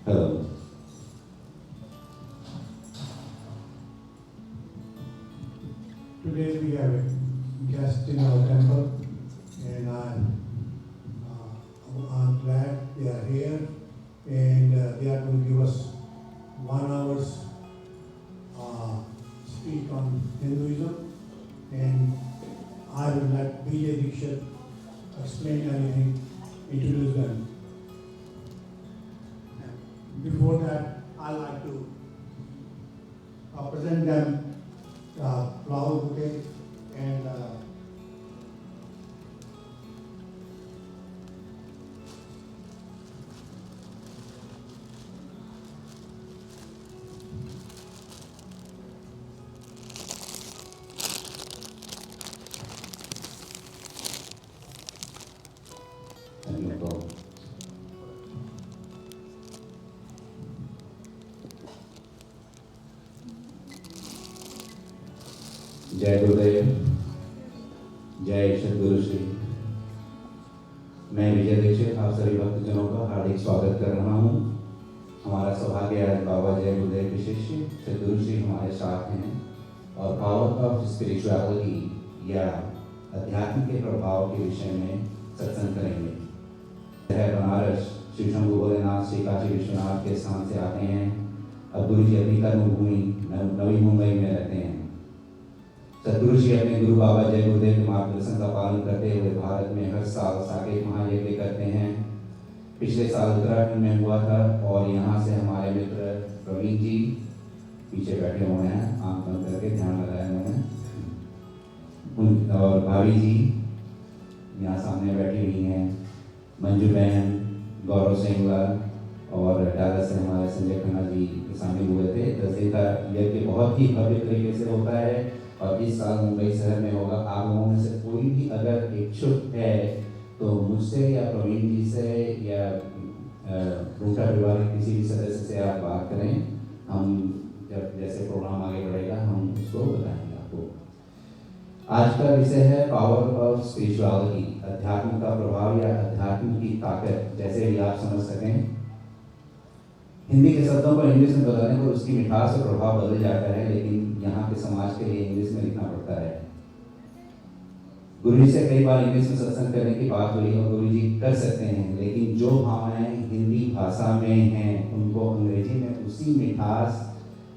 Hello. Today we have a guest in our temple, and I'm glad they are here, and they are going to give us 1 hour's speak on Hinduism, and I will let B.J. Dikshit explain anything, introduce them. And before that, I'd like to present them flower bouquet and जय गुरुदेव, जय सद्गुरु श्री। मैं विजय दीक्षित आप सभी भक्तजनों का हार्दिक स्वागत कर रहा हूँ। हमारा सौभाग्य आज बाबा जय गुरुदेव के शिष्य सद्गुरु श्री हमारे साथ हैं और पावर ऑफ स्पिरिचुअलिटी या अध्यात्म के प्रभाव के विषय में सत्संग करेंगे। यह बनारस श्री शंभू भोलेनाथ श्री काशी विश्वनाथ के स्थान से आते हैं। अब गुरु जी अपनी कर्मभूमि नवी मुंबई में रहते हैं। सद्गुरु जी अपने गुरु बाबा जय गुरुदेव के मार्गदर्शन का पालन करते हुए भारत में हर साल साकेत महायज्ञ करते हैं। पिछले साल उत्तराखंड में हुआ था और यहाँ से हमारे मित्र प्रवीण जी पीछे बैठे हुए हैं, आंख बंद करके ध्यान लगाए हुए हैं, और भाभी जी यहाँ सामने बैठी हुई हैं, मंजू बहन, गौरव सिंगलाल और डाला से हमारे संजय खन्ना जी शामिल हुए थे। 10 दिन का यज्ञ बहुत ही भव्य तरीके से होता है और इस साल मुंबई शहर में होगा। आप लोगों में से कोई भी अगर इच्छुक है तो मुझसे या प्रवीण जी से या रूटा परिवार के किसी भी सदस्य से आप बात करें। हम जब जैसे प्रोग्राम आगे बढ़ेगा हम उसको बताएंगे आपको। आज का विषय है पावर ऑफ स्पिरिचुअलिटी, अध्यात्म का प्रभाव या अध्यात्म की ताकत, जैसे भी आप समझ सकें। हिंदी के शब्दों को इंग्लिश में बदलने पर उसकी मिठास और प्रभाव बदल जाता है, लेकिन यहाँ के समाज के लिए इंग्लिश में लिखना पड़ता है। गुरु जी से कई बार इंग्लिश में सत्संग करने की बात हुई और गुरु जी कर सकते हैं, लेकिन जो भावनाएं हिंदी भाषा में हैं उनको अंग्रेजी में उसी मिठास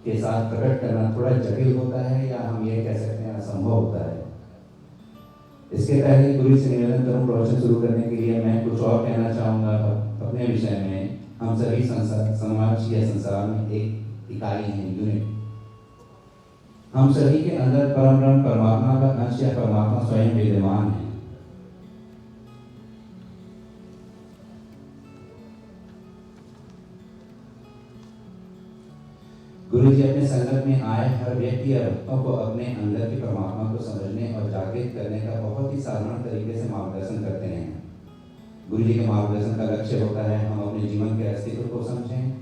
के साथ प्रकट करना थोड़ा जटिल होता है, या हम ये कह सकते हैं असंभव होता है। इसके पहले गुरु से निवेदन करूँ प्रवचन शुरू करने के लिए मैं कुछ और कहना चाहूँगा अपने विषय में। हम सभी समाज या संसार में एक इकाई हैं, यूनिट। हम सभी के अंदर परम ब्रह्म परमात्मा का अंश या परमात्मा स्वयं विद्यमान है। गुरु जी अपने संगत में आए हर व्यक्ति या भक्तों को अपने अंदर के परमात्मा को समझने और जागृत करने का बहुत ही साधारण तरीके से मार्गदर्शन करते हैं। गुरु जी के मार्गदर्शन का लक्ष्य होता है हम अपने जीवन के अस्तित्व को समझें,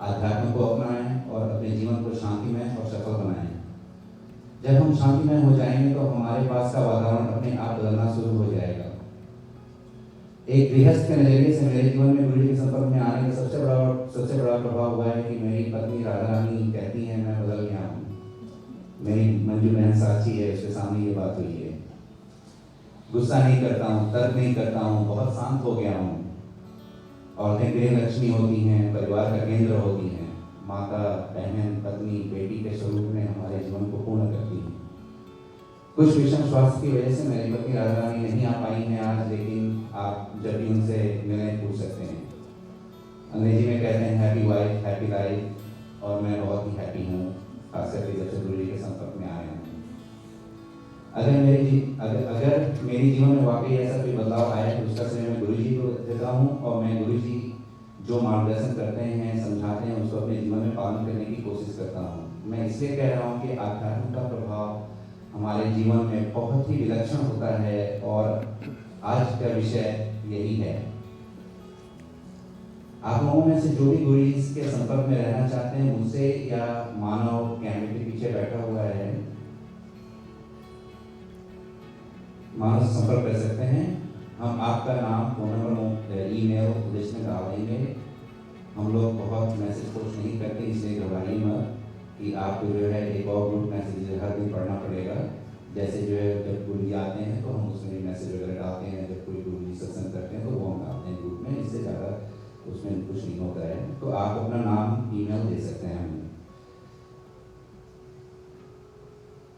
आध्यात्म को अपनाएं और अपने जीवन को शांतिमय और सफल बनाएं। जब हम शांतिमय हो जाएंगे तो हमारे पास का वातावरण अपने आप बदलना शुरू हो जाएगा। एक गृहस्थ के नजरिए से मेरे जीवन में गुरु जी के संपर्क में आने का सबसे बड़ा प्रभाव हुआ है कि मेरी पत्नी राधा रानी कहती है मैं बदल गया हूँ। मेरी मंजू बहन साक्षी है, उसके सामने ये बात हुई है। गुस्सा नहीं करता हूँ, तर्क नहीं करता हूँ, बहुत शांत हो गया हूँ। औरतें गृह लक्ष्मी होती हैं, परिवार का केंद्र होती हैं, माता, बहन, पत्नी, बेटी के स्वरूप में हमारे जीवन को पूर्ण करती हैं। कुछ विषम स्वास्थ्य की वजह से मेरी पत्नी राधा रानी नहीं आ पाई हैं आज, लेकिन आप जब भी उनसे मिलने पूछ सकते हैं। अंग्रेजी में कहते हैं हैप्पी वाइफ हैप्पी लाइफ, और मैं बहुत ही हैप्पी हूँ, खासकर जब से गुरु जी के संपर्क में आए हैं। अगर मेरी जीवन में वाकई ऐसा कोई बदलाव आया है तो उसका श्रेय मैं गुरु जी को देता हूँ, और मैं गुरु जी जो मार्गदर्शन करते हैं, समझाते हैं, उसको अपने जीवन में पालन करने की कोशिश करता हूँ। मैं इसलिए कह रहा हूँ कि आध्यात्म का प्रभाव हमारे जीवन में बहुत ही विलक्षण होता है और आज का विषय यही है। आप लोगों में से जो भी गुरु जी के संपर्क में रहना चाहते हैं, मुझसे या मानव कैमरे के पीछे बैठा हुआ है, मानव से संपर्क कर सकते हैं। हम आपका नाम, फोन नंबर, ईमेल लिस्ट में डाल देंगे हम लोग बहुत मैसेज पोस्ट नहीं करते, इसलिए घबराइए मत कि आपको जो है एक और ग्रुप मैसेज हर दिन पढ़ना पड़ेगा। जैसे जो है जब गुरु जी आते हैं तो हम उसमें मैसेज वगैरह डालते हैं, जब कोई गुरु जी सत्संग करते हैं तो वो हम डालते हैं ग्रुप में, इससे ज़्यादा उसमें कुछ नहीं होता है। तो आप अपना नाम ईमेल दे सकते हैं हमें।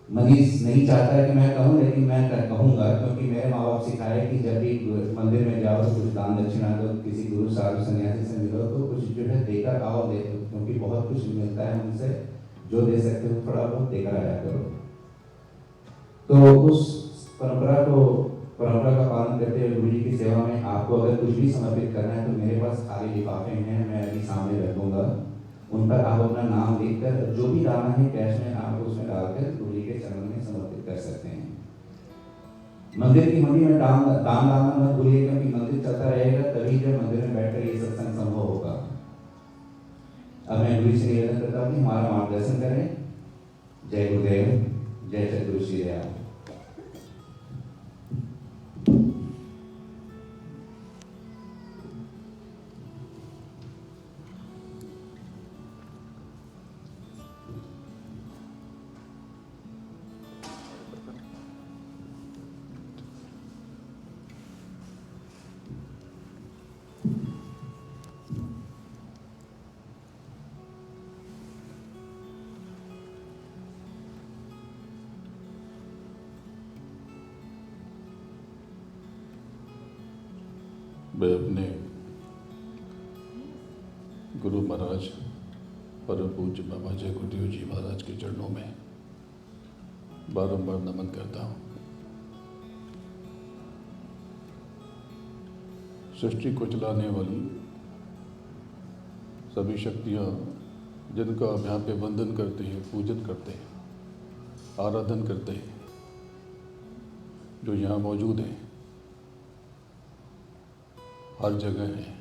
मनीष नहीं चाहता है कि मैं कहूँ, लेकिन मैं कहूँगा क्योंकि मेरे माँ बाप सिखाए कि जब भी मंदिर में जाओ तो कुछ दान दक्षिणा दो, किसी गुरु साधु सन्यासी से मिलो तो कुछ जो है देकर आओ, दे, क्योंकि बहुत कुछ मिलता है उनसे। जो दे सकते हो थोड़ा बहुत देकर आया करो। तो उस परंपरा का पालन करते हुए गुरु जी की सेवा में आपको अगर कुछ भी समर्पित करना है तो मेरे पास खाली लिफाफे हैं, मैं अभी सामने रख दूंगा। उन पर आप अपना नाम लिखकर जो भी डालना है कैश में आप उसमें डालकर गुरु जी के चरणों में समर्पित कर सकते हैं। मंदिर की मंडी में दान डालना मत भूलिए, क्योंकि मंदिर चलता रहेगा तभी जब मंदिर में बैठकर ये सत्संग संभव होगा। अब मैं गुरु से निवेदन करता हूँ कि हमारा मार्गदर्शन करें। जय गुरुदेव, जय सतगुरु श्री दयाल। मैं अपने गुरु महाराज परम पूज्य बाबा जय गुरुदेव जी महाराज के चरणों में बारंबार नमन करता हूँ। सृष्टि को चलाने वाली सभी शक्तियाँ जिनका हम यहाँ पे वंदन करते हैं, पूजन करते हैं, आराधन करते हैं, जो यहाँ मौजूद हैं, हर जगह है,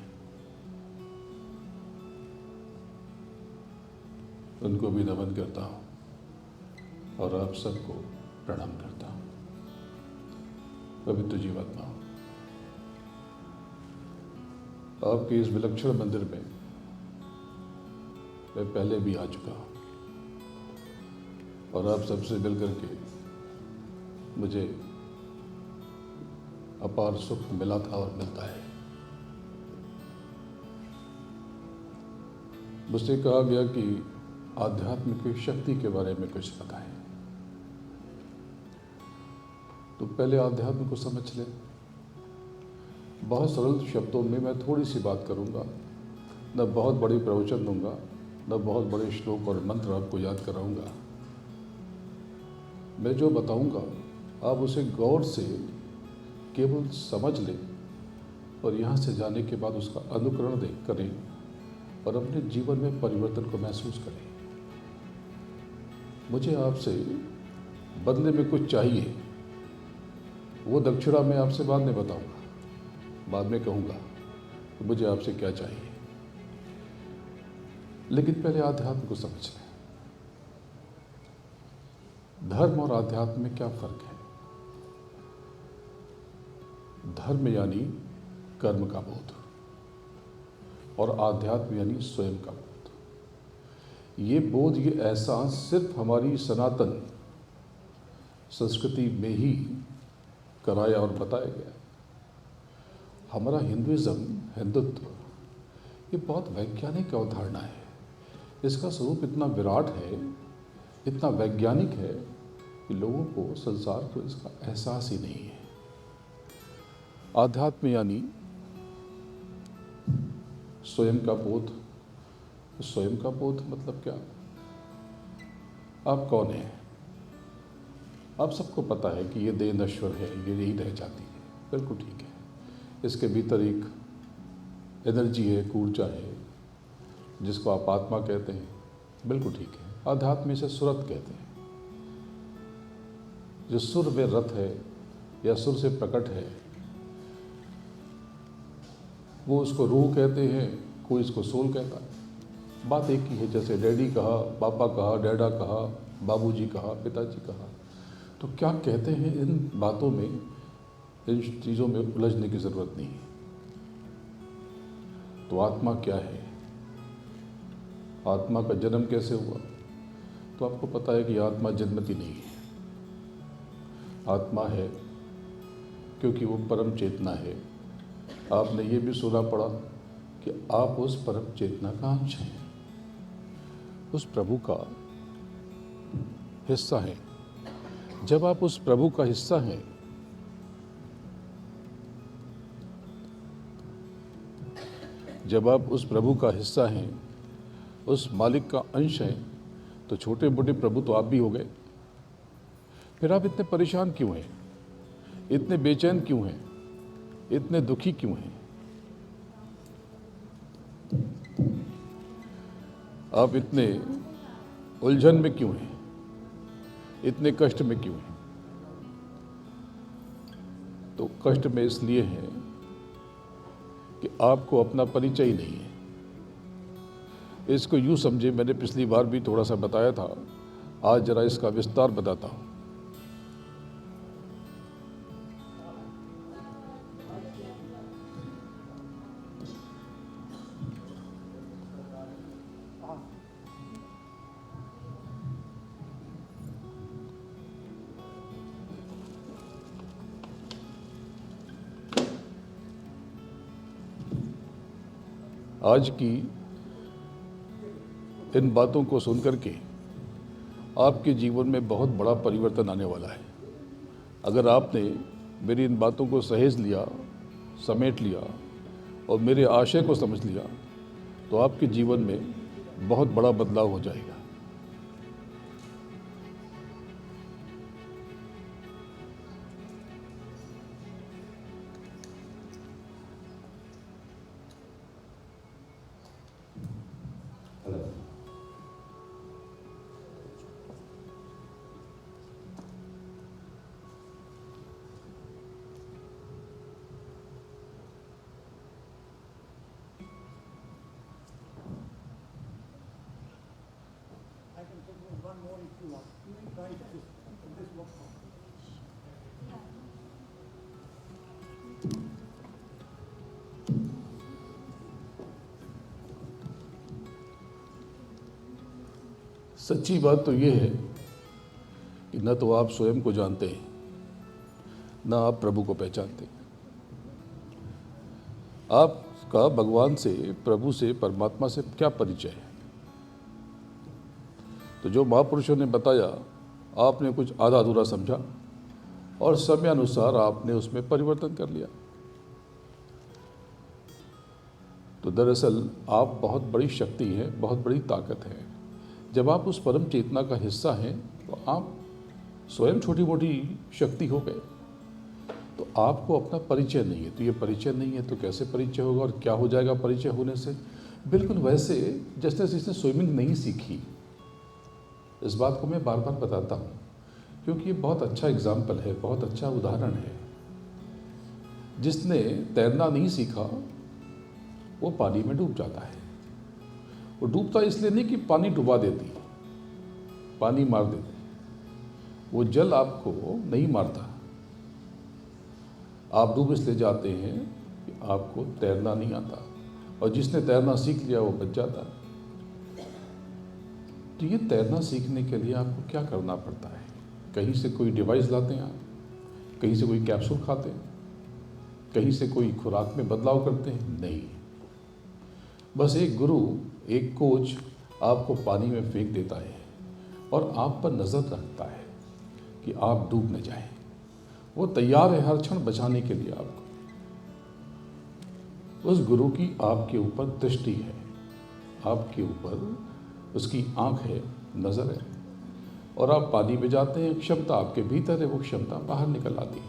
उनको भी नमन करता हूँ और आप सबको प्रणाम करता हूँ। पवित्र जीवात्मा, आपके इस विलक्षण मंदिर में मैं पहले भी आ चुका हूँ और आप सबसे मिल करके मुझे अपार सुख मिला था और मिलता है। मुझसे कहा गया कि आध्यात्मिक शक्ति के बारे में कुछ बताएं, तो पहले आध्यात्म को समझ लें। बहुत सरल शब्दों में मैं थोड़ी सी बात करूंगा, न बहुत बड़ी प्रवचन दूंगा, न बहुत बड़े श्लोक और मंत्र आपको याद कराऊंगा। मैं जो बताऊंगा आप उसे गौर से केवल समझ लें और यहाँ से जाने के बाद उसका अनुकरण करें और अपने जीवन में परिवर्तन को महसूस करें। मुझे आपसे बदले में कुछ चाहिए, वो दक्षिणा मैं आपसे बाद में बताऊंगा, बाद में कहूंगा कि मुझे आपसे क्या चाहिए। लेकिन पहले आध्यात्म को समझ लें। धर्म और आध्यात्म में क्या फर्क है? धर्म यानी कर्म का बोध और आध्यात्म यानी स्वयं का बोध। ये बोध, ये एहसास सिर्फ हमारी सनातन संस्कृति में ही कराया और बताया गया। हमारा हिंदुत्व ये बहुत वैज्ञानिक अवधारणा है। इसका स्वरूप इतना विराट है, इतना वैज्ञानिक है कि लोगों को, संसार को इसका एहसास ही नहीं है। आध्यात्म यानी स्वयं का बोध। स्वयं का बोध मतलब क्या? आप कौन हैं? आप सबको पता है कि ये देह नश्वर है, ये यही रह जाती है, बिल्कुल ठीक है। इसके भीतर एक एनर्जी है, एक ऊर्जा है, जिसको आप आत्मा कहते हैं, बिल्कुल ठीक है। आध्यात्म इसे सुरत कहते हैं। जो सुर में रत है या सुर से प्रकट है, वो उसको रूह कहते हैं, कोई इसको सोल कहता है। बात एक ही है। जैसे डैडी कहा, पापा कहा, डैडा कहा, बाबूजी कहा, पिताजी कहा, तो क्या कहते हैं? इन बातों में, इन चीज़ों में उलझने की ज़रूरत नहीं है। तो आत्मा क्या है? आत्मा का जन्म कैसे हुआ, तो आपको पता है कि आत्मा जन्मती नहीं है। आत्मा है क्योंकि वो परम चेतना है। आपने ये भी सुना पड़ा कि आप उस परम चेतना का अंश हैं, उस प्रभु का हिस्सा हैं। जब आप उस प्रभु का हिस्सा हैं, जब आप उस प्रभु का हिस्सा हैं, उस मालिक का अंश हैं, तो छोटे मोटे प्रभु तो आप भी हो गए। फिर आप इतने परेशान क्यों हैं, इतने बेचैन क्यों हैं, इतने दुखी क्यों हैं? आप इतने उलझन में क्यों हैं, इतने कष्ट में क्यों हैं? तो कष्ट में इसलिए है कि आपको अपना परिचय ही नहीं है। इसको यूँ समझे, मैंने पिछली बार भी थोड़ा सा बताया था, आज जरा इसका विस्तार बताता हूँ। आज की इन बातों को सुनकर के आपके जीवन में बहुत बड़ा परिवर्तन आने वाला है। अगर आपने मेरी इन बातों को सहेज लिया, समेट लिया और मेरे आशय को समझ लिया, तो आपके जीवन में बहुत बड़ा बदलाव हो जाएगा। Hello. I can put one more if you want. Right, this works. सच्ची बात तो ये है कि न तो आप स्वयं को जानते हैं, न आप प्रभु को पहचानते। आपका भगवान से, प्रभु से, परमात्मा से क्या परिचय है? तो जो महापुरुषों ने बताया, आपने कुछ आधा अधूरा समझा और समय अनुसार आपने उसमें परिवर्तन कर लिया। तो दरअसल आप बहुत बड़ी शक्ति हैं, बहुत बड़ी ताकत है। जब आप उस परम चेतना का हिस्सा हैं, तो आप स्वयं छोटी मोटी शक्ति हो गए। तो आपको अपना परिचय नहीं है। तो ये परिचय नहीं है तो कैसे परिचय होगा और क्या हो जाएगा परिचय होने से? बिल्कुल वैसे जैसे जिसने स्विमिंग नहीं सीखी। इस बात को मैं बार बार बताता हूँ क्योंकि ये बहुत अच्छा एग्जाम्पल है, बहुत अच्छा उदाहरण है। जिसने तैरना नहीं सीखा वो पानी में डूब जाता है। वो डूबता इसलिए नहीं कि पानी डुबा देती, पानी मार देती। वो जल आपको नहीं मारता। आप डूब इसलिए जाते हैं कि आपको तैरना नहीं आता, और जिसने तैरना सीख लिया वो बच जाता है। तो ये तैरना सीखने के लिए आपको क्या करना पड़ता है? कहीं से कोई डिवाइस लाते हैं आप, कहीं से कोई कैप्सूल खाते हैं, कहीं से कोई खुराक में बदलाव करते हैं? नहीं। बस एक गुरु, एक कोच आपको पानी में फेंक देता है और आप पर नज़र रखता है कि आप डूब न जाएं। वो तैयार है हर क्षण बचाने के लिए आपको। उस गुरु की आपके ऊपर दृष्टि है, आपके ऊपर उसकी आंख है, नज़र है, और आप पानी में जाते हैं। क्षमता आपके भीतर है, वो क्षमता बाहर निकल आती है।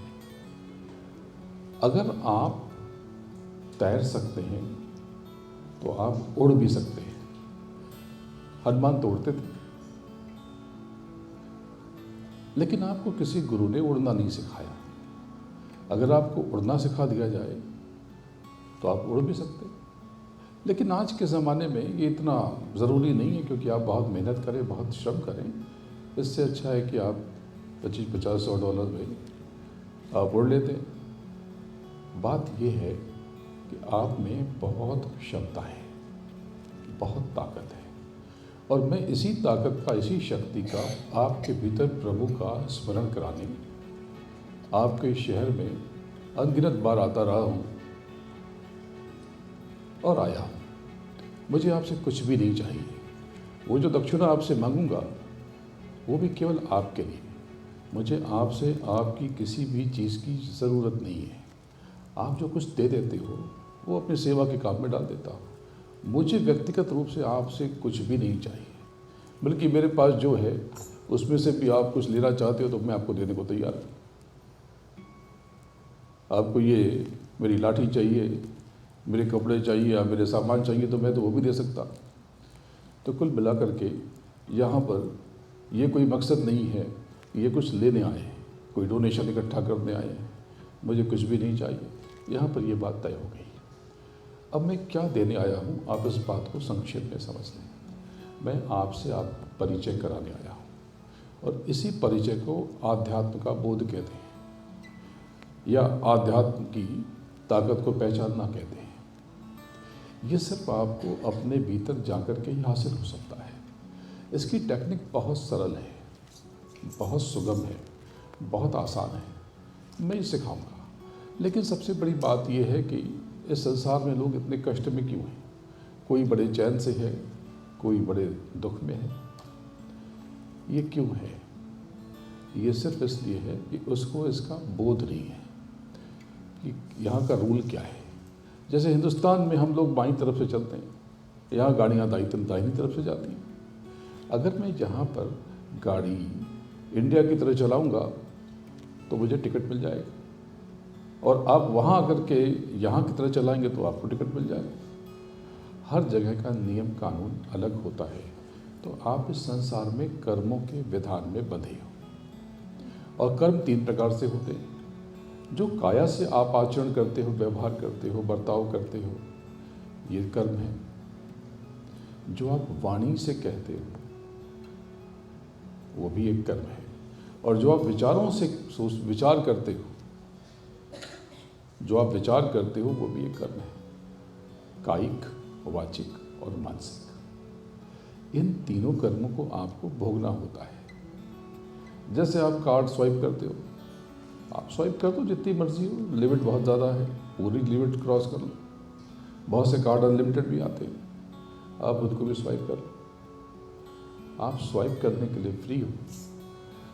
अगर आप तैर सकते हैं तो आप उड़ भी सकते हैं। हनुमान तो उड़ते थे, लेकिन आपको किसी गुरु ने उड़ना नहीं सिखाया। अगर आपको उड़ना सिखा दिया जाए तो आप उड़ भी सकते। लेकिन आज के ज़माने में ये इतना ज़रूरी नहीं है, क्योंकि आप बहुत मेहनत करें, बहुत श्रम करें। इससे अच्छा है कि आप $25-50-100 में आप उड़ लेते हैं। बात यह है कि आप में बहुत क्षमता है, बहुत ताकत है, और मैं इसी ताकत का, इसी शक्ति का आपके भीतर प्रभु का स्मरण कराने आपके शहर में अनगिनत बार आता रहा हूँ और आया हूँ। मुझे आपसे कुछ भी नहीं चाहिए। वो जो दक्षिणा आपसे मांगूंगा वो भी केवल आपके लिए। मुझे आपसे आपकी किसी भी चीज़ की ज़रूरत नहीं है। आप जो कुछ दे देते हो वो अपनी सेवा के काम में डाल देता हूँ। मुझे व्यक्तिगत रूप से आपसे कुछ भी नहीं चाहिए, बल्कि मेरे पास जो है उसमें से भी आप कुछ लेना चाहते हो तो मैं आपको देने को तैयार हूँ। आपको ये मेरी लाठी चाहिए, मेरे कपड़े चाहिए या मेरे सामान चाहिए तो मैं तो वो भी दे सकता। तो कुल मिला करके यहाँ पर ये कोई मकसद नहीं है, ये कुछ लेने आए हैं, कोई डोनेशन इकट्ठा करने आए हैं। मुझे कुछ भी नहीं चाहिए। यहाँ पर ये बात तय हो गई। अब मैं क्या देने आया हूँ, आप इस बात को संक्षेप में समझ लें। मैं आपसे आप परिचय कराने आया हूँ, और इसी परिचय को आध्यात्म का बोध कहते हैं, या आध्यात्म की ताकत को पहचानना कहते हैं। ये सिर्फ आपको अपने भीतर जाकर के ही हासिल हो सकता है। इसकी टेक्निक बहुत सरल है, बहुत सुगम है, बहुत आसान है। मैं ये सिखाऊंगा। लेकिन सबसे बड़ी बात यह है कि इस संसार में लोग इतने कष्ट में क्यों हैं। कोई बड़े चैन से है, कोई बड़े दुख में है। ये क्यों है? ये सिर्फ इसलिए है कि उसको इसका बोध नहीं है कि यहाँ का रूल क्या है। जैसे हिंदुस्तान में हम लोग बाईं तरफ से चलते हैं, यहाँ गाड़ियाँ दाहिनी तरफ से जाती हैं। अगर मैं यहाँ पर गाड़ी इंडिया की तरह चलाऊँगा तो मुझे टिकट मिल जाएगा, और आप वहाँ आकर के यहाँ की तरह चलाएंगे तो आपको टिकट मिल जाएगा। हर जगह का नियम कानून अलग होता है। तो आप इस संसार में कर्मों के विधान में बंधे हो, और कर्म 3 प्रकार से होते हैं। जो काया से आप आचरण करते हो, व्यवहार करते हो, बर्ताव करते हो, ये कर्म है। जो आप वाणी से कहते हो वो भी एक कर्म है, और जो आप विचारों से विचार करते हो, जो आप विचार करते हो वो भी एक कर्म है। कायिक, वाचिक और मानसिक। इन तीनों कर्मों को आपको भोगना होता है। जैसे आप कार्ड स्वाइप करते हो, आप स्वाइप कर दो जितनी मर्जी हो, लिमिट बहुत ज़्यादा है, पूरी लिमिट क्रॉस कर लो। बहुत से कार्ड अनलिमिटेड भी आते हैं, आप उनको भी स्वाइप कर लो। आप स्वाइप करने के लिए फ्री हो,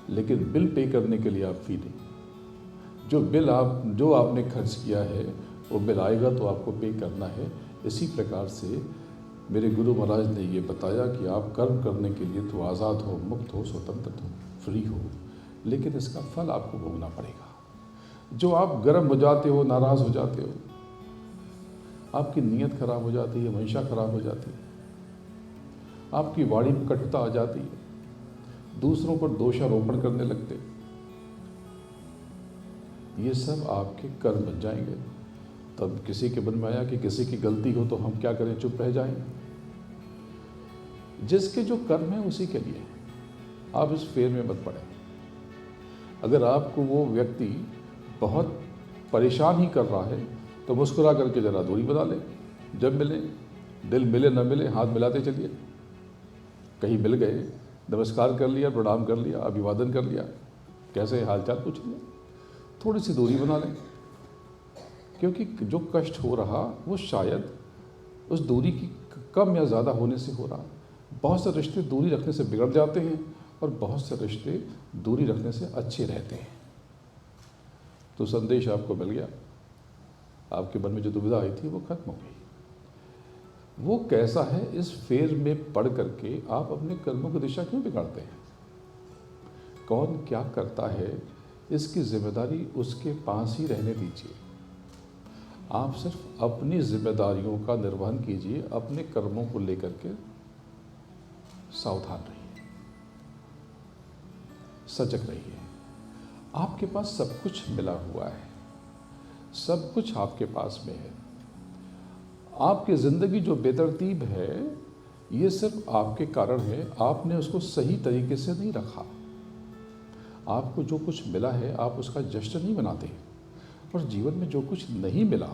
लेकिन बिल पे करने के लिए आप फ्री नहीं। जो आपने खर्च किया है वो बिल आएगा तो आपको पे करना है। इसी प्रकार से मेरे गुरु महाराज ने ये बताया कि आप कर्म करने के लिए तो आज़ाद हो, मुक्त हो, स्वतंत्र हो, फ्री हो, लेकिन इसका फल आपको भोगना पड़ेगा। जो आप गर्म हो जाते हो, नाराज़ हो जाते हो, आपकी नीयत खराब हो जाती है, मंशा खराब हो जाती है, आपकी वाणी में कटुता आ जाती है, दूसरों पर दोषारोपण करने लगते, ये सब आपके कर्म बन जाएंगे। तब किसी के मन में आया कि किसी की गलती हो तो हम क्या करें, चुप रह जाएं। जिसके जो कर्म है उसी के लिए आप इस फेर में मत पड़े। अगर आपको वो व्यक्ति बहुत परेशान ही कर रहा है तो मुस्कुरा करके ज़रा दूरी बना लें। जब मिले, दिल मिले न मिले, हाथ मिलाते चलिए। कहीं मिल गए, नमस्कार कर लिया, प्रणाम कर लिया, अभिवादन कर लिया, कैसे हालचाल पूछ लिया, थोड़ी सी दूरी बना लें। क्योंकि जो कष्ट हो रहा वो शायद उस दूरी की कम या ज़्यादा होने से हो रहा। बहुत से रिश्ते दूरी रखने से बिगड़ जाते हैं, और बहुत से रिश्ते दूरी रखने से अच्छे रहते हैं। तो संदेश आपको मिल गया, आपके मन में जो दुविधा आई थी वो खत्म हो गई। वो कैसा है, इस फेर में पढ़ करके आप अपने कर्मों की दिशा क्यों बिगाड़ते हैं? कौन क्या करता है इसकी जिम्मेदारी उसके पास ही रहने दीजिए। आप सिर्फ अपनी जिम्मेदारियों का निर्वहन कीजिए, अपने कर्मों को लेकर के सावधान रहिए, सजग रहिए। आपके पास सब कुछ मिला हुआ है, सब कुछ आपके पास में है। आपकी ज़िंदगी जो बेतरतीब है ये सिर्फ आपके कारण है, आपने उसको सही तरीके से नहीं रखा। आपको जो कुछ मिला है आप उसका जश्न नहीं मनाते, और जीवन में जो कुछ नहीं मिला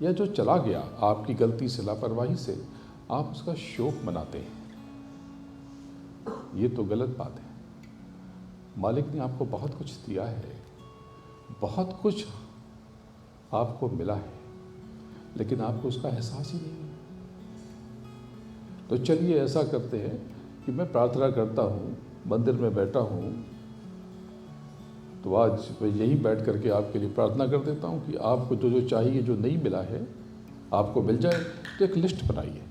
या जो चला गया आपकी गलती से, लापरवाही से, आप उसका शोक मनाते हैं। ये तो गलत बात है। मालिक ने आपको बहुत कुछ दिया है, बहुत कुछ आपको मिला है, लेकिन आपको उसका एहसास ही नहीं है। तो चलिए ऐसा करते हैं कि मैं प्रार्थना करता हूँ, मंदिर में बैठा हूँ, तो आज मैं यही बैठ करके आपके लिए प्रार्थना कर देता हूँ कि आपको जो जो चाहिए, जो नहीं मिला है, आपको मिल जाए। तो एक लिस्ट बनाइए,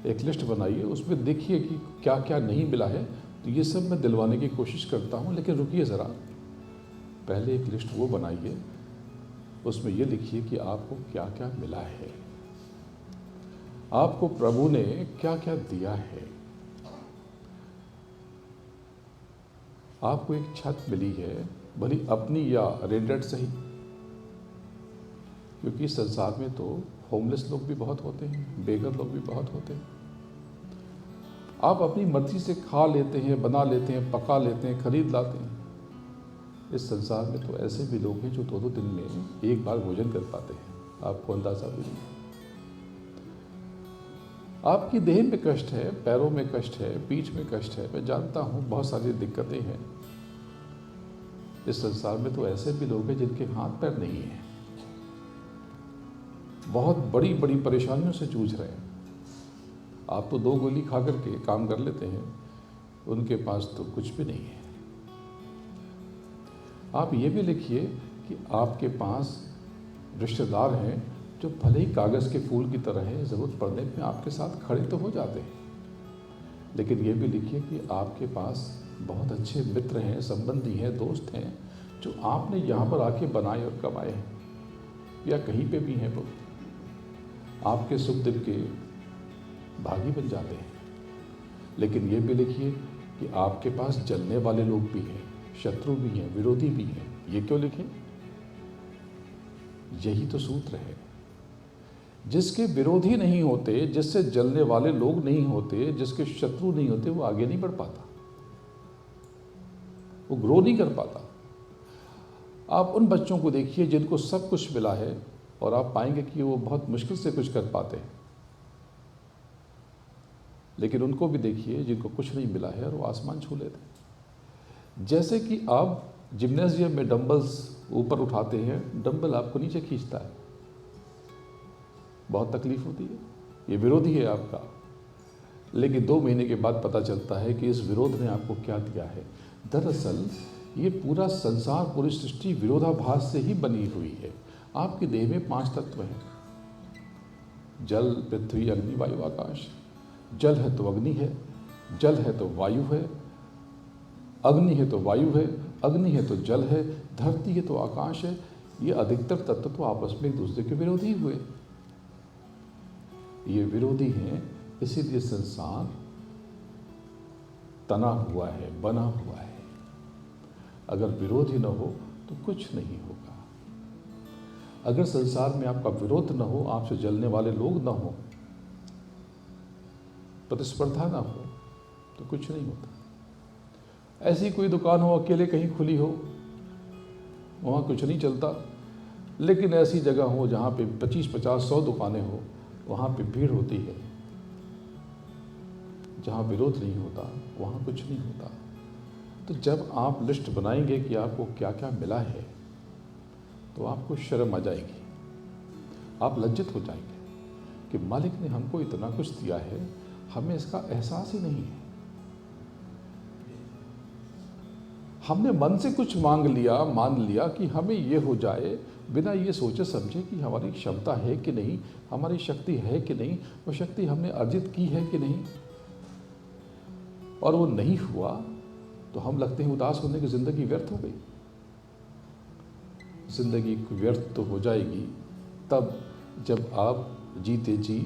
एक लिस्ट बनाइए, उसमें देखिए कि क्या क्या नहीं मिला है। तो ये सब मैं दिलवाने की कोशिश करता हूँ, लेकिन रुकिए ज़रा, पहले एक लिस्ट वो बनाइए, उसमें ये लिखिए कि आपको क्या क्या मिला है, आपको प्रभु ने क्या क्या दिया है। आपको एक छत मिली है, भली अपनी या रेंटेड सही, क्योंकि इस संसार में तो होमलेस लोग भी बहुत होते हैं, बेघर लोग भी बहुत होते हैं। आप अपनी मर्जी से खा लेते हैं, बना लेते हैं, पका लेते हैं, खरीद लाते हैं। इस संसार में तो ऐसे भी लोग हैं जो 2-2 दिन में एक बार भोजन कर पाते हैं, आपको अंदाजा भी नहीं। आपकी देह में कष्ट है, पैरों में कष्ट है, पीठ में कष्ट है, मैं जानता हूँ बहुत सारी दिक्कतें हैं। इस संसार में तो ऐसे भी लोग हैं जिनके हाथ पैर नहीं हैं, बहुत बड़ी बड़ी परेशानियों से जूझ रहे हैं। आप तो 2 गोली खा करके काम कर लेते हैं, उनके पास तो कुछ भी नहीं है। आप ये भी लिखिए कि आपके पास रिश्तेदार हैं जो भले ही कागज़ के फूल की तरह हैं, ज़रूरत पड़ने पे आपके साथ खड़े तो हो जाते हैं, लेकिन ये भी लिखिए कि आपके पास बहुत अच्छे मित्र हैं, संबंधी हैं, दोस्त हैं, जो आपने यहाँ पर आके बनाए और कमाए हैं, या कहीं पे भी हैं, वो आपके सुख दुख के भागी बन जाते हैं। लेकिन ये भी लिखिए कि आपके पास जलने वाले लोग भी हैं, शत्रु भी हैं, विरोधी भी हैं। ये क्यों लिखें? यही तो सूत्र है। जिसके विरोधी नहीं होते, जिससे जलने वाले लोग नहीं होते, जिसके शत्रु नहीं होते, वो आगे नहीं बढ़ पाता, वो ग्रो नहीं कर पाता। आप उन बच्चों को देखिए जिनको सब कुछ मिला है, और आप पाएंगे कि वो बहुत मुश्किल से कुछ कर पाते हैं। लेकिन उनको भी देखिए जिनको कुछ नहीं मिला है और वो आसमान छू लेते हैं। जैसे कि आप जिम्नेजियम में डंबल्स ऊपर उठाते हैं, डंबल आपको नीचे खींचता है, बहुत तकलीफ होती है, ये विरोधी है आपका। लेकिन 2 महीने के बाद पता चलता है कि इस विरोध ने आपको क्या दिया है। दरअसल ये पूरा संसार, पूरी सृष्टि विरोधाभास से ही बनी हुई है। आपके देह में 5 तत्व हैं, जल, पृथ्वी, अग्नि, वायु, आकाश। जल है तो अग्नि है, जल है तो वायु है, अग्नि है तो वायु है, अग्नि है तो जल है, धरती है तो आकाश है। ये अधिकतर तत्व तो आपस में एक दूसरे के विरोधी हुए, ये विरोधी हैं, इसीलिए संसार तना हुआ है, बना हुआ है। अगर विरोधी न हो तो कुछ नहीं होगा। अगर संसार में आपका विरोध न हो, आपसे जलने वाले लोग न हो, प्रतिस्पर्धा ना हो, तो कुछ नहीं होता। ऐसी कोई दुकान हो अकेले कहीं खुली हो, वहाँ कुछ नहीं चलता। लेकिन ऐसी जगह हो जहाँ पे 25, 50, 100 दुकानें हो, वहाँ पे भीड़ होती है। जहाँ विरोध नहीं होता वहाँ कुछ नहीं होता। तो जब आप लिस्ट बनाएंगे कि आपको क्या क्या मिला है, तो आपको शर्म आ जाएगी, आप लज्जित हो जाएंगे कि मालिक ने हमको इतना कुछ दिया है, हमें इसका एहसास ही नहीं है। हमने मन से कुछ मांग लिया, मान लिया कि हमें ये हो जाए, बिना ये सोचे समझे कि हमारी क्षमता है कि नहीं, हमारी शक्ति है कि नहीं, वो शक्ति हमने अर्जित की है कि नहीं, और वो नहीं हुआ तो हम लगते हैं उदास होने की ज़िंदगी व्यर्थ हो गई। ज़िंदगी व्यर्थ तो हो जाएगी तब जब आप जीते जी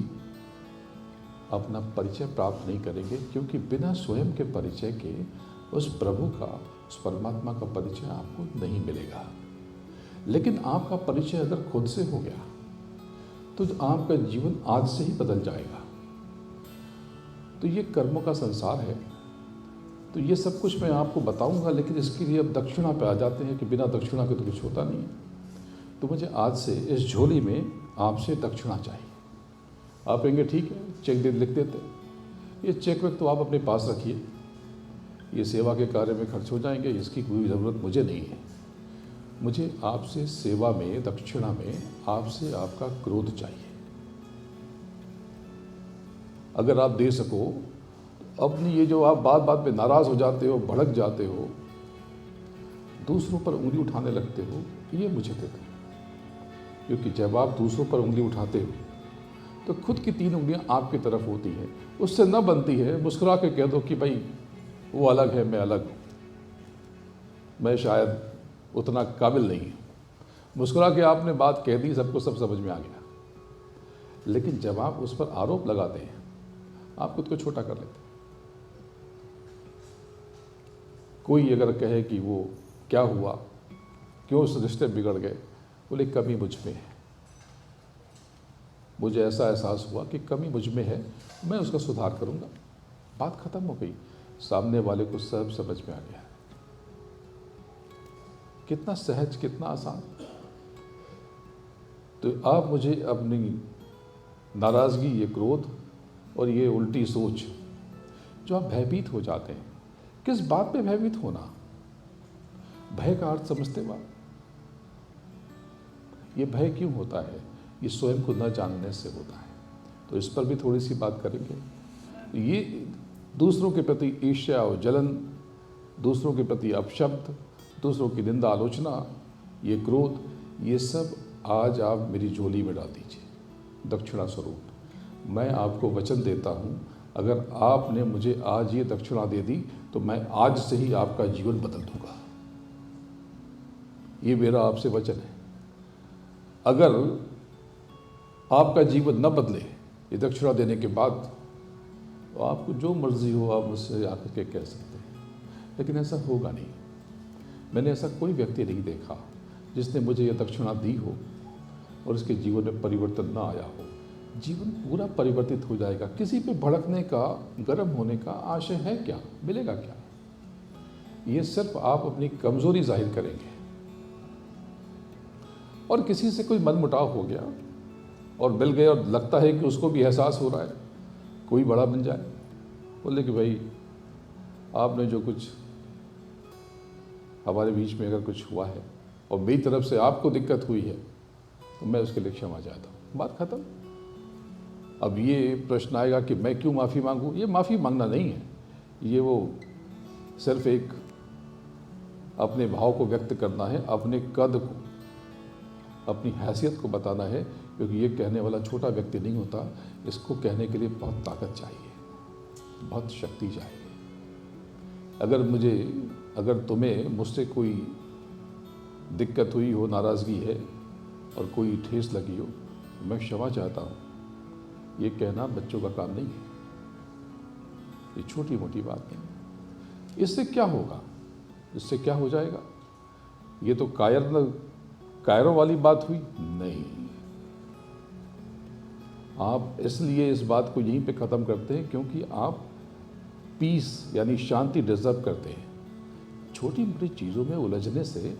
अपना परिचय प्राप्त नहीं करेंगे, क्योंकि बिना स्वयं के परिचय के उस प्रभु का, उस परमात्मा का परिचय आपको नहीं मिलेगा। लेकिन आपका परिचय अगर खुद से हो गया तो आपका जीवन आज से ही बदल जाएगा। तो ये कर्मों का संसार है। तो ये सब कुछ मैं आपको बताऊंगा, लेकिन इसके लिए अब दक्षिणा पे आ जाते हैं कि बिना दक्षिणा के तो कुछ होता नहीं है। तो मुझे आज से इस झोली में आपसे दक्षिणा चाहिए। आप कहेंगे ठीक है, चेक दे लिख देते, ये चेक वेक तो आप अपने पास रखिए, ये सेवा के कार्य में खर्च हो जाएंगे, इसकी कोई ज़रूरत मुझे नहीं है। मुझे आपसे सेवा में, दक्षिणा में आपसे आपका क्रोध चाहिए। अगर आप दे सको तो अपनी ये जो आप बात बात पे नाराज़ हो जाते हो, भड़क जाते हो, दूसरों पर उंगली उठाने लगते हो, ये मुझे दे दो। क्योंकि जब आप दूसरों पर उंगली उठाते हो तो खुद की 3 उंगलियां आपकी तरफ होती हैं, उससे न बनती है मुस्कुरा के कह दो कि भाई वो अलग है, मैं अलग हूँ, मैं शायद उतना काबिल नहीं हूँ। मुस्कुरा के आपने बात कह दी, सबको सब समझ में आ गया। लेकिन जब आप उस पर आरोप लगाते हैं, आप खुद को छोटा कर लेते हैं। कोई अगर कहे कि वो क्या हुआ, क्यों उस रिश्ते बिगड़ गए, बोले कमी मुझ में है। मुझे ऐसा एहसास हुआ कि कमी मुझ में है, मैं उसका सुधार करूँगा। बात खत्म हो गई, सामने वाले को सब समझ में आ गया। कितना सहज, कितना आसान। तो आप मुझे अपनी नाराज़गी, ये क्रोध और ये उल्टी सोच, जो आप भयभीत हो जाते हैं, किस बात पे भयभीत होना? भय का अर्थ समझते हो आप? ये भय क्यों होता है? ये स्वयं को न जानने से होता है। तो इस पर भी थोड़ी सी बात करेंगे। ये दूसरों के प्रति ईर्ष्या और जलन, दूसरों के प्रति अपशब्द, दूसरों की निंदा आलोचना, ये क्रोध, ये सब आज आप मेरी झोली में डाल दीजिए दक्षिणा स्वरूप। मैं आपको वचन देता हूँ, अगर आपने मुझे आज ये दक्षिणा दे दी तो मैं आज से ही आपका जीवन बदल दूंगा। ये मेरा आपसे वचन है। अगर आपका जीवन न बदले ये दक्षिणा देने के बाद, तो आपको जो मर्जी हो आप मुझसे आकर के कह सकते हैं, लेकिन ऐसा होगा नहीं। मैंने ऐसा कोई व्यक्ति नहीं देखा जिसने मुझे यह दक्षिणा दी हो और उसके जीवन में परिवर्तन ना आया हो। जीवन पूरा परिवर्तित हो जाएगा। किसी पे भड़कने का, गर्म होने का आशय है क्या? मिलेगा क्या? ये सिर्फ आप अपनी कमजोरी जाहिर करेंगे। और किसी से कोई मनमुटाव हो गया और मिल गए और लगता है कि उसको भी एहसास हो रहा है, कोई बड़ा बन जाए, बोले कि भाई आपने जो कुछ हमारे बीच में अगर कुछ हुआ है और मेरी तरफ से आपको दिक्कत हुई है तो मैं उसके लिए क्षमा चाहता हूँ, बात खत्म। अब ये प्रश्न आएगा कि मैं क्यों माफ़ी मांगूँ? ये माफ़ी मांगना नहीं है, ये वो सिर्फ एक अपने भाव को व्यक्त करना है, अपने कद को, अपनी हैसियत को बताना है। क्योंकि ये कहने वाला छोटा व्यक्ति नहीं होता, इसको कहने के लिए बहुत ताकत चाहिए, बहुत शक्ति चाहिए। अगर तुम्हें मुझसे कोई दिक्कत हुई हो, नाराज़गी है और कोई ठेस लगी हो, मैं क्षमा चाहता हूँ, ये कहना बच्चों का काम नहीं है, ये छोटी मोटी बात नहीं। इससे क्या होगा? इससे क्या हो जाएगा? ये तो कायरों वाली बात हुई नहीं। आप इसलिए इस बात को यहीं पे ख़त्म करते हैं क्योंकि आप पीस यानी शांति डिजर्व करते हैं। छोटी मोटी चीज़ों में उलझने से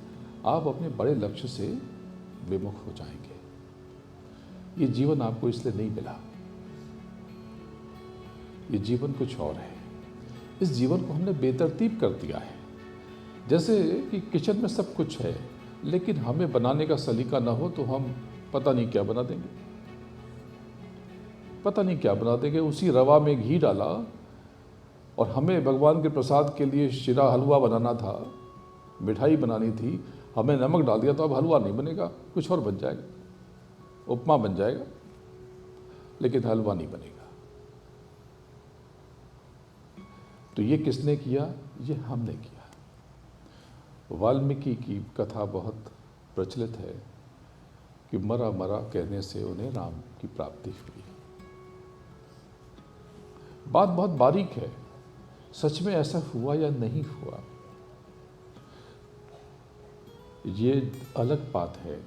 आप अपने बड़े लक्ष्य से विमुख हो जाएंगे। ये जीवन आपको इसलिए नहीं मिला, ये जीवन कुछ और है। इस जीवन को हमने बेतरतीब कर दिया है। जैसे कि किचन में सब कुछ है, लेकिन हमें बनाने का सलीका ना हो तो हम पता नहीं क्या बना देंगे, पता नहीं क्या बना देंगे। उसी रवा में घी डाला और हमें भगवान के प्रसाद के लिए शिरा हलवा बनाना था, मिठाई बनानी थी, हमें नमक डाल दिया तो अब हलवा नहीं बनेगा, कुछ और बन जाएगा, उपमा बन जाएगा, लेकिन हलवा नहीं बनेगा। तो ये किसने किया? ये हमने किया। वाल्मीकि की कथा बहुत प्रचलित है कि मरा मरा कहने से उन्हें राम की प्राप्ति हुई। बात बहुत बारीक है, सच में ऐसा हुआ या नहीं हुआ ये अलग बात है,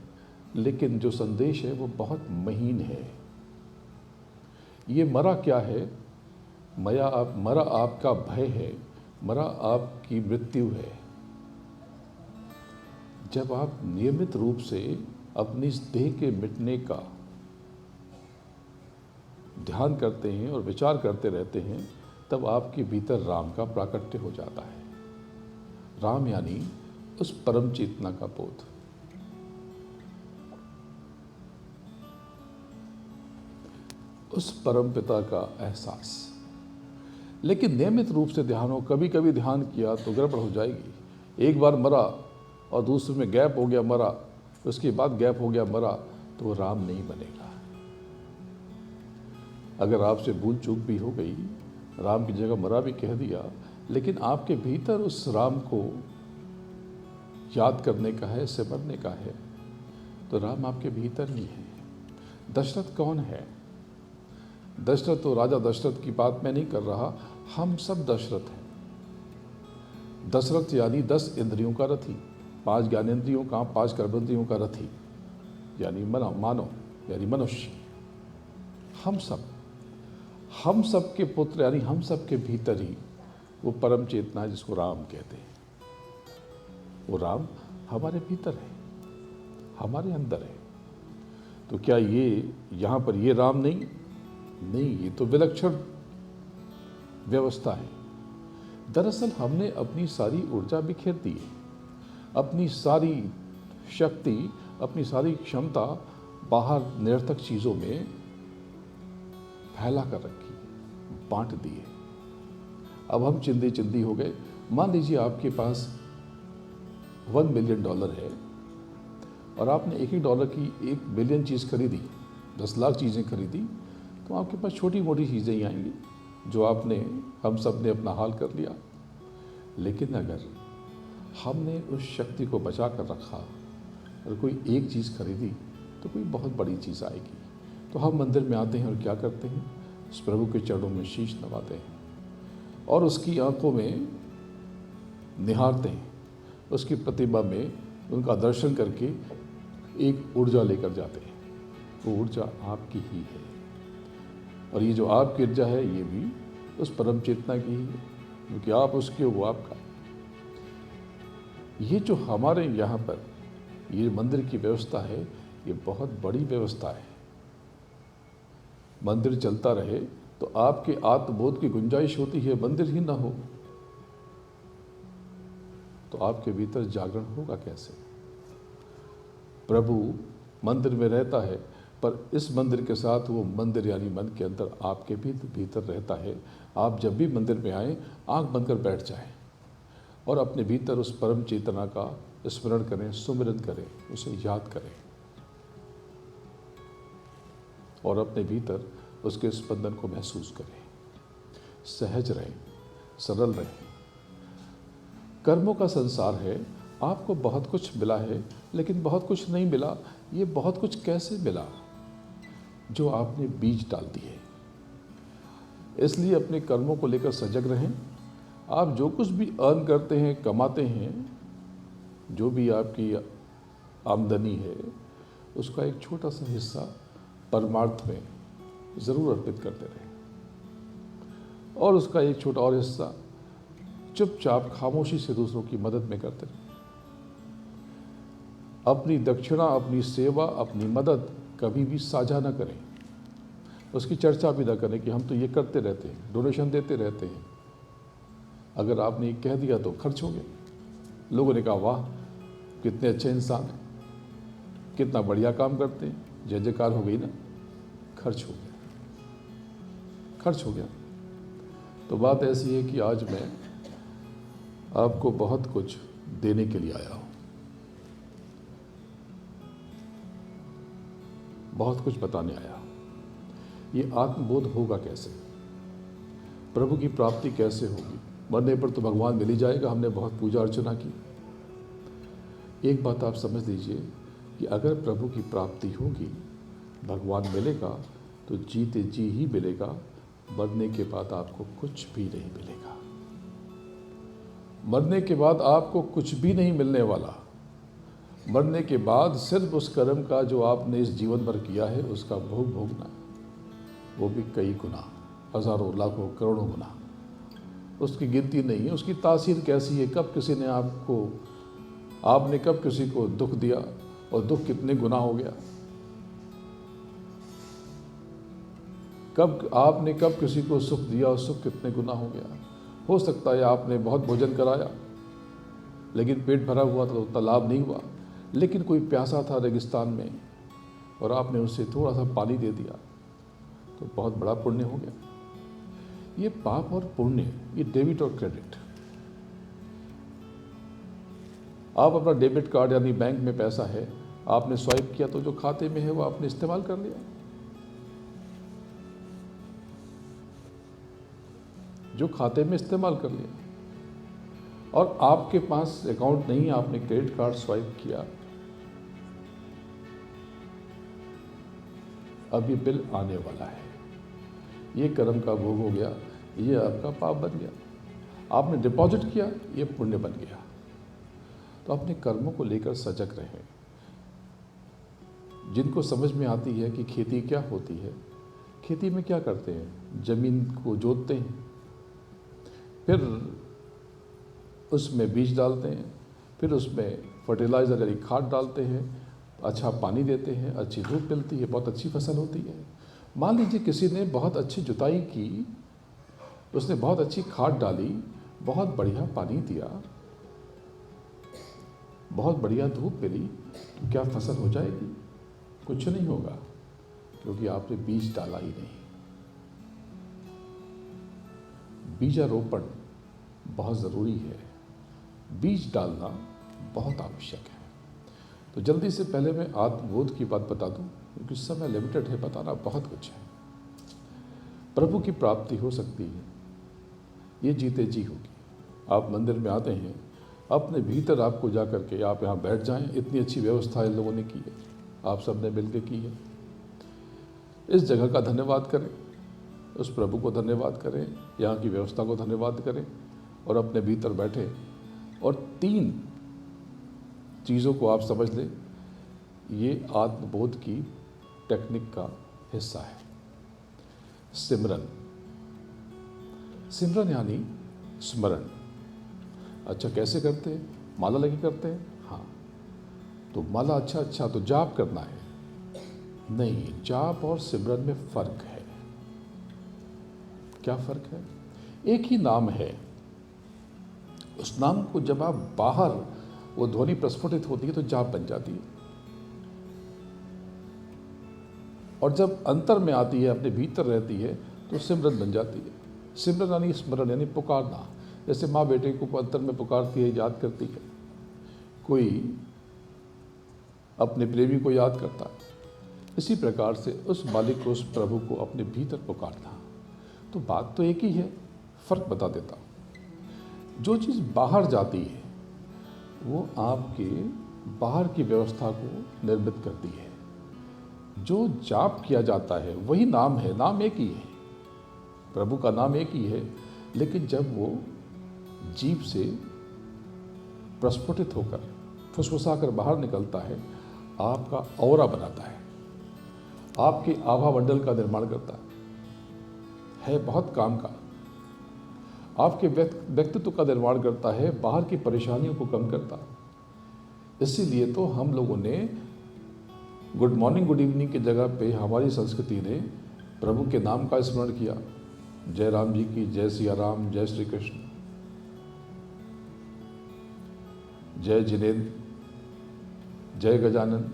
लेकिन जो संदेश है वो बहुत महीन है। ये मरा क्या है? मरा आपका भय है, मरा आपकी मृत्यु है। जब आप नियमित रूप से अपनी इस देह के मिटने का ध्यान करते हैं और विचार करते रहते हैं तब आपके भीतर राम का प्राकट्य हो जाता है। राम यानी उस परम चेतना का बोध। उस परम पिता का एहसास। लेकिन नियमित रूप से ध्यान हो, कभी कभी ध्यान किया तो गड़बड़ हो जाएगी। एक बार मरा और दूसरे में गैप हो गया, मरा, उसके बाद गैप हो गया, मरा, तो वो राम नहीं बनेगा। अगर आपसे भूल चूक भी हो गई, राम की जगह मरा भी कह दिया, लेकिन आपके भीतर उस राम को याद करने का है, सिमरने का है, तो राम आपके भीतर ही है। दशरथ कौन है? दशरथ तो राजा दशरथ की बात मैं नहीं कर रहा, हम सब दशरथ हैं। दशरथ यानी 10 इंद्रियों का रथी, 5 ज्ञानेंद्रियों का, 5 कर्मेंद्रियों का रथी, यानी मानव यानी मनुष्य। हम सब के पुत्र, यानी हम सब के भीतर ही वो परम चेतना है जिसको राम कहते हैं। वो राम हमारे भीतर है, हमारे अंदर है। तो क्या ये यहाँ पर ये राम नहीं? ये तो विलक्षण व्यवस्था है। दरअसल हमने अपनी सारी ऊर्जा बिखेर दी है, अपनी सारी शक्ति, अपनी सारी क्षमता बाहर निरर्थक चीज़ों में फैला कर रखी, बांट दी है। अब हम चिंदी हो गए। मान लीजिए आपके पास $1 बिलियन है और आपने $1 की 1 बिलियन चीज़ खरीदी, 10 लाख चीज़ें खरीदी, तो आपके पास छोटी मोटी चीज़ें ही आएंगी जो हम सब ने अपना हाल कर लिया। लेकिन अगर हमने उस शक्ति को बचा कर रखा और कोई एक चीज़ खरीदी तो कोई बहुत बड़ी चीज़ आएगी। तो हम मंदिर में आते हैं और क्या करते हैं? उस प्रभु के चरणों में शीश नवाते हैं और उसकी आंखों में निहारते हैं, उसकी प्रतिमा में उनका दर्शन करके एक ऊर्जा लेकर जाते हैं। वो ऊर्जा आपकी ही है और ये जो आपकी ऊर्जा है ये भी उस परम चेतना की ही है, क्योंकि आप उसके, वो आपका। ये जो हमारे यहाँ पर ये मंदिर की व्यवस्था है, ये बहुत बड़ी व्यवस्था है। मंदिर चलता रहे तो आपके आत्मबोध की गुंजाइश होती है। मंदिर ही ना हो तो आपके भीतर जागरण होगा कैसे? प्रभु मंदिर में रहता है, पर इस मंदिर के साथ वो मंदिर यानी मन के अंदर आपके भी भीतर रहता है। आप जब भी मंदिर में आए, आंख बंद कर बैठ जाएं और अपने भीतर उस परम चेतना का स्मरण करें, सुमिरन करें, उसे याद करें और अपने भीतर उसके स्पंदन को महसूस करें। सहज रहें, सरल रहें। कर्मों का संसार है, आपको बहुत कुछ मिला है लेकिन बहुत कुछ नहीं मिला। ये बहुत कुछ कैसे मिला? जो आपने बीज डाल दिए। इसलिए अपने कर्मों को लेकर सजग रहें। आप जो कुछ भी अर्न करते हैं, कमाते हैं, जो भी आपकी आमदनी है, उसका एक छोटा सा हिस्सा परमार्थ में ज़रूर अर्पित करते रहें और उसका एक छोटा और हिस्सा चुपचाप खामोशी से दूसरों की मदद में करते रहें। अपनी दक्षिणा, अपनी सेवा, अपनी मदद कभी भी साझा न करें, उसकी चर्चा भी न करें कि हम तो ये करते रहते हैं, डोनेशन देते रहते हैं। अगर आपने ये कह दिया तो खर्च हो गया। लोगों ने कहा वाह कितने अच्छे इंसान हैं, कितना बढ़िया काम करते हैं, जय जयकार हो गई ना, खर्च हो गया। तो बात ऐसी है कि आज मैं आपको बहुत कुछ देने के लिए आया हूँ, बहुत कुछ बताने आया हूँ। ये आत्मबोध होगा कैसे? प्रभु की प्राप्ति कैसे होगी? मरने पर तो भगवान मिल ही जाएगा। हमने बहुत पूजा अर्चना की। एक बात आप समझ लीजिए कि अगर प्रभु की प्राप्ति होगी, भगवान मिलेगा, तो जीते जी ही मिलेगा। मरने के बाद आपको कुछ भी नहीं मिलेगा। मरने के बाद आपको कुछ भी नहीं मिलने वाला। मरने के बाद सिर्फ उस कर्म का जो आपने इस जीवन भर किया है उसका भोग भोगना है, वो भी कई गुना, हजारों, लाखों, करोड़ों गुना। उसकी गिनती नहीं है। उसकी तासीर कैसी है, कब किसी ने आपने कब किसी को दुख दिया और दुख कितने गुना हो गया। कब आपने कब किसी को सुख दिया और सुख कितने गुना हो गया। हो सकता है आपने बहुत भोजन कराया लेकिन पेट भरा हुआ था तो उतना लाभ नहीं हुआ, लेकिन कोई प्यासा था रेगिस्तान में और आपने उसे थोड़ा सा पानी दे दिया तो बहुत बड़ा पुण्य हो गया। ये पाप और पुण्य, ये डेबिट और क्रेडिट। आप अपना डेबिट कार्ड यानी बैंक में पैसा है, आपने स्वाइप किया तो जो खाते में है वो आपने इस्तेमाल कर लिया, जो खाते में इस्तेमाल कर लिया। और आपके पास अकाउंट नहीं, आपने क्रेडिट कार्ड स्वाइप किया, अब ये बिल आने वाला है, ये कर्म का भोग हो गया, ये आपका पाप बन गया। आपने डिपॉजिट किया, ये पुण्य बन गया। तो अपने कर्मों को लेकर सजग रहें। जिनको समझ में आती है कि खेती क्या होती है, खेती में क्या करते हैं, जमीन को जोतते हैं, फिर उसमें बीज डालते हैं, फिर उसमें फर्टिलाइज़र यानी खाद डालते हैं, अच्छा पानी देते हैं, अच्छी धूप मिलती है, बहुत अच्छी फसल होती है। मान लीजिए किसी ने बहुत अच्छी जुताई की, उसने बहुत अच्छी खाद डाली, बहुत बढ़िया पानी दिया, बहुत बढ़िया धूप मिली, तो क्या फसल हो जाएगी? कुछ नहीं होगा, क्योंकि आपने बीज डाला ही नहीं। बीजारोपण बहुत ज़रूरी है, बीज डालना बहुत आवश्यक है। तो जल्दी से पहले मैं आत्मबोध की बात बता दूं, क्योंकि समय लिमिटेड है, बताना बहुत कुछ है। प्रभु की प्राप्ति हो सकती है, ये जीते जी होगी। आप मंदिर में आते हैं, अपने भीतर आपको जा कर के आप यहाँ बैठ जाएं, इतनी अच्छी व्यवस्था इन लोगों ने की है, आप सब ने मिल के की है। इस जगह का धन्यवाद करें, उस प्रभु को धन्यवाद करें, यहाँ की व्यवस्था को धन्यवाद करें और अपने भीतर बैठे और 3 चीज़ों को आप समझ लें, ये आत्मबोध की टेक्निक का हिस्सा है। सिमरन, सिमरन यानी स्मरण। अच्छा, कैसे करते हैं? माला लगी करते हैं? हाँ, तो माला अच्छा तो जाप करना है? नहीं, जाप और सिमरन में फ़र्क है। क्या फ़र्क है? एक ही नाम है, उस नाम को जब आप बाहर वो ध्वनि प्रस्फुटित होती है तो जाप बन जाती है, और जब अंतर में आती है, अपने भीतर रहती है, तो सिमरन बन जाती है। सिमरन यानी स्मरण यानी पुकारना। जैसे माँ बेटे को अंतर में पुकारती है, याद करती है, कोई अपने प्रेमी को याद करता है, इसी प्रकार से उस मालिक को, उस प्रभु को अपने भीतर पुकारना। तो बात तो एक ही है, फ़र्क बता देता हूँ। जो चीज़ बाहर जाती है वो आपके बाहर की व्यवस्था को निर्मित करती है। जो जाप किया जाता है वही नाम है, नाम एक ही है, प्रभु का नाम एक ही है, लेकिन जब वो जीभ से प्रस्फुटित होकर फुसफुसा कर बाहर निकलता है, आपका औरा बनाता है, आपके आभा मंडल का निर्माण करता है बहुत काम का, आपके व्यक्तित्व का निर्माण करता है, बाहर की परेशानियों को कम करता है। इसीलिए तो हम लोगों ने गुड मॉर्निंग गुड इवनिंग की जगह पे हमारी संस्कृति ने प्रभु के नाम का स्मरण किया। जय राम जी की, जय सिया राम, जय श्री कृष्ण, जय जिनेन्द्र, जय गजानन।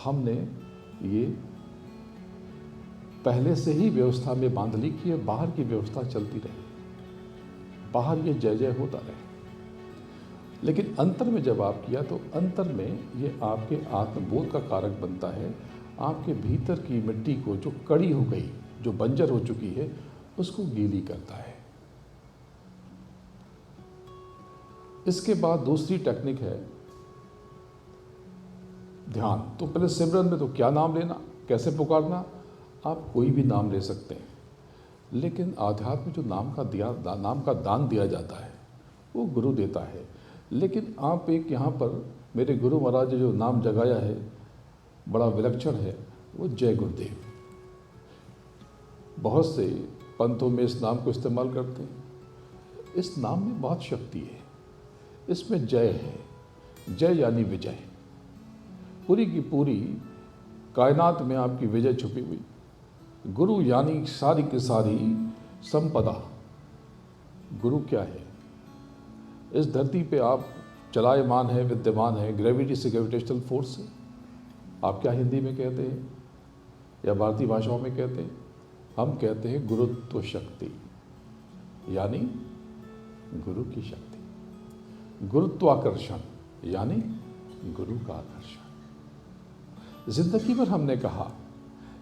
हमने ये पहले से ही व्यवस्था में बांध ली कि बाहर की व्यवस्था चलती रहे, बाहर ये जय जय होता रहे, लेकिन अंतर में जब आप किया तो अंतर में ये आपके आत्मबोध का कारक बनता है। आपके भीतर की मिट्टी को, जो कड़ी हो गई, जो बंजर हो चुकी है, उसको गीली करता है। इसके बाद दूसरी टेक्निक है ध्यान। तो पहले सिमरन में तो क्या नाम लेना, कैसे पुकारना, आप कोई भी नाम ले सकते हैं, लेकिन आध्यात्म में जो नाम का दान दिया जाता है वो गुरु देता है। लेकिन आप एक यहाँ पर मेरे गुरु महाराज ने जो नाम जगाया है बड़ा विलक्षण है, वो जय गुरुदेव। बहुत से पंथों में इस नाम को इस्तेमाल करते हैं। इस नाम में बहुत शक्ति है, इसमें जय है, जय यानी विजय। पूरी की पूरी कायनात में आपकी विजय छुपी हुई। गुरु यानी सारी की सारी संपदा। गुरु क्या है? इस धरती पे आप चलायमान है, विद्यमान है, ग्रेविटी से ग्रेविटेशनल फोर्स है। आप क्या हिंदी में कहते हैं या भारतीय भाषाओं में कहते हैं? हम कहते हैं गुरुत्व शक्ति, यानी गुरु की शक्ति। गुरुत्वाकर्षण यानी गुरु का आकर्षण। जिंदगी भर हमने कहा,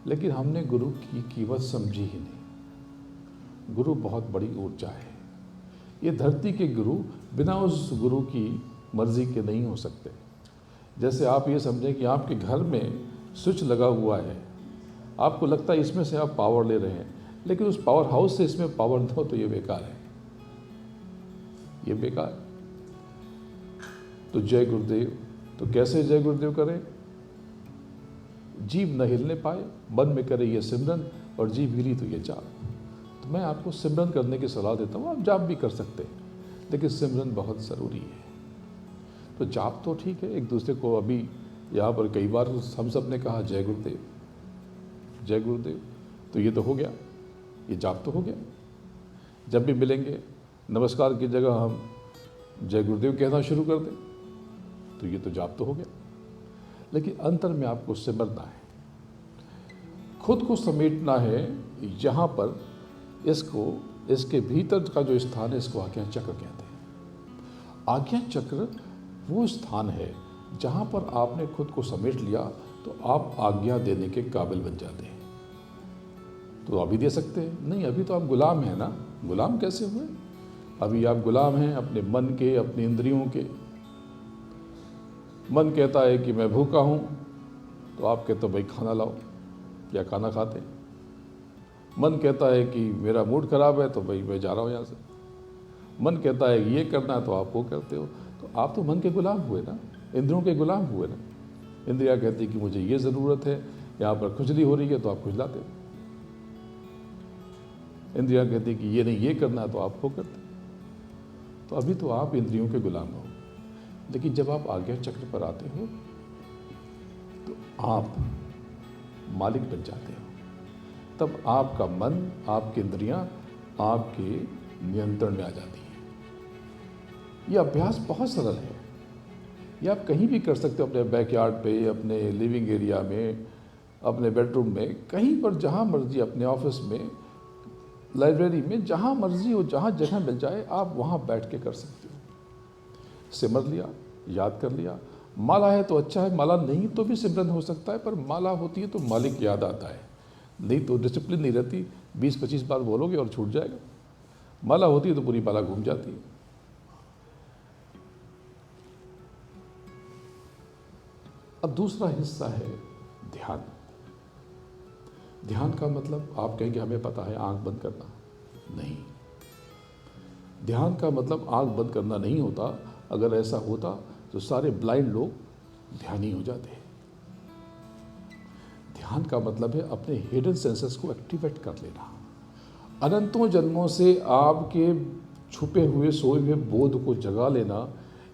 लेकिन हमने गुरु की कीमत समझी ही नहीं। गुरु बहुत बड़ी ऊर्जा है। ये धरती के गुरु बिना उस गुरु की मर्जी के नहीं हो सकते। जैसे आप ये समझें कि आपके घर में स्विच लगा हुआ है, आपको लगता है इसमें से आप पावर ले रहे हैं, लेकिन उस पावर हाउस से इसमें पावर दो तो ये बेकार है, ये बेकार। तो जय गुरुदेव, तो कैसे जय गुरुदेव करें? जीभ न हिलने पाए, मन में करे ये सिमरन, और जीभ हिली तो ये जाप। तो मैं आपको सिमरन करने की सलाह देता हूँ। आप जाप भी कर सकते हैं, लेकिन सिमरन बहुत ज़रूरी है। तो जाप तो ठीक है, एक दूसरे को अभी यहाँ पर कई बार हम सब ने कहा जय गुरुदेव, जय गुरुदेव, तो ये तो हो गया, ये जाप तो हो गया। जब भी मिलेंगे नमस्कार की जगह हम जय गुरुदेव कहना शुरू कर दें, तो ये तो जाप तो हो गया। लेकिन अंतर में आपको सिमरना है, खुद को समेटना है। यहाँ पर इसको, इसके भीतर का जो स्थान है, इसको आज्ञा चक्र कहते हैं। आज्ञा चक्र वो स्थान है जहाँ पर आपने खुद को समेट लिया तो आप आज्ञा देने के काबिल बन जाते हैं। तो अभी दे सकते हैं? नहीं, अभी तो आप गुलाम हैं ना। गुलाम कैसे हुए? अभी आप गुलाम हैं अपने मन के, अपने इंद्रियों के। मन कहता है कि मैं भूखा हूँ, तो आप कहते हो भाई खाना लाओ, या खाना खाते। मन कहता है कि मेरा मूड खराब है, तो भाई मैं जा रहा हूँ यहाँ से। मन कहता है कि ये करना है, तो आप वो करते हो। तो आप तो मन के गुलाम हुए ना, इंद्रियों के गुलाम हुए ना। इंद्रिया कहती कि मुझे ये ज़रूरत है, यहाँ पर खुजली हो रही है, तो आप खुजलाते। इंद्रिया कहती कि ये नहीं, ये करना है, तो आप वो करते। तो अभी तो आप इंद्रियों के गुलाम हो। लेकिन जब आप आज्ञा चक्र पर आते हो तो आप मालिक बन जाते हो। तब आपका मन, आपकी इंद्रियां आपके नियंत्रण में आ जाती हैं। ये अभ्यास बहुत सरल है, ये आप कहीं भी कर सकते हो, अपने बैकयार्ड पे, अपने लिविंग एरिया में, अपने बेडरूम में, कहीं पर जहाँ मर्जी, अपने ऑफिस में, लाइब्रेरी में, जहाँ मर्जी हो, जहाँ जगह मिल जाए आप वहाँ बैठ के कर सकते हो। सिमर लिया, याद कर लिया। माला है तो अच्छा है, माला नहीं तो भी सिमरन हो सकता है, पर माला होती है तो मालिक याद आता है। नहीं तो डिसिप्लिन नहीं रहती, 20-25 बार बोलोगे और छूट जाएगा। माला होती है तो पूरी माला घूम जाती है। अब दूसरा हिस्सा है ध्यान। ध्यान का मतलब आप कहेंगे हमें पता है आंख बंद करना, नहीं। ध्यान का मतलब आंख बंद करना नहीं होता। अगर ऐसा होता तो सारे ब्लाइंड लोग ध्यानी हो जाते हैं। ध्यान का मतलब है अपने हिडन सेंसेस को एक्टिवेट कर लेना। अनंतों जन्मों से आपके छुपे हुए, सोए हुए बोध को जगा लेना,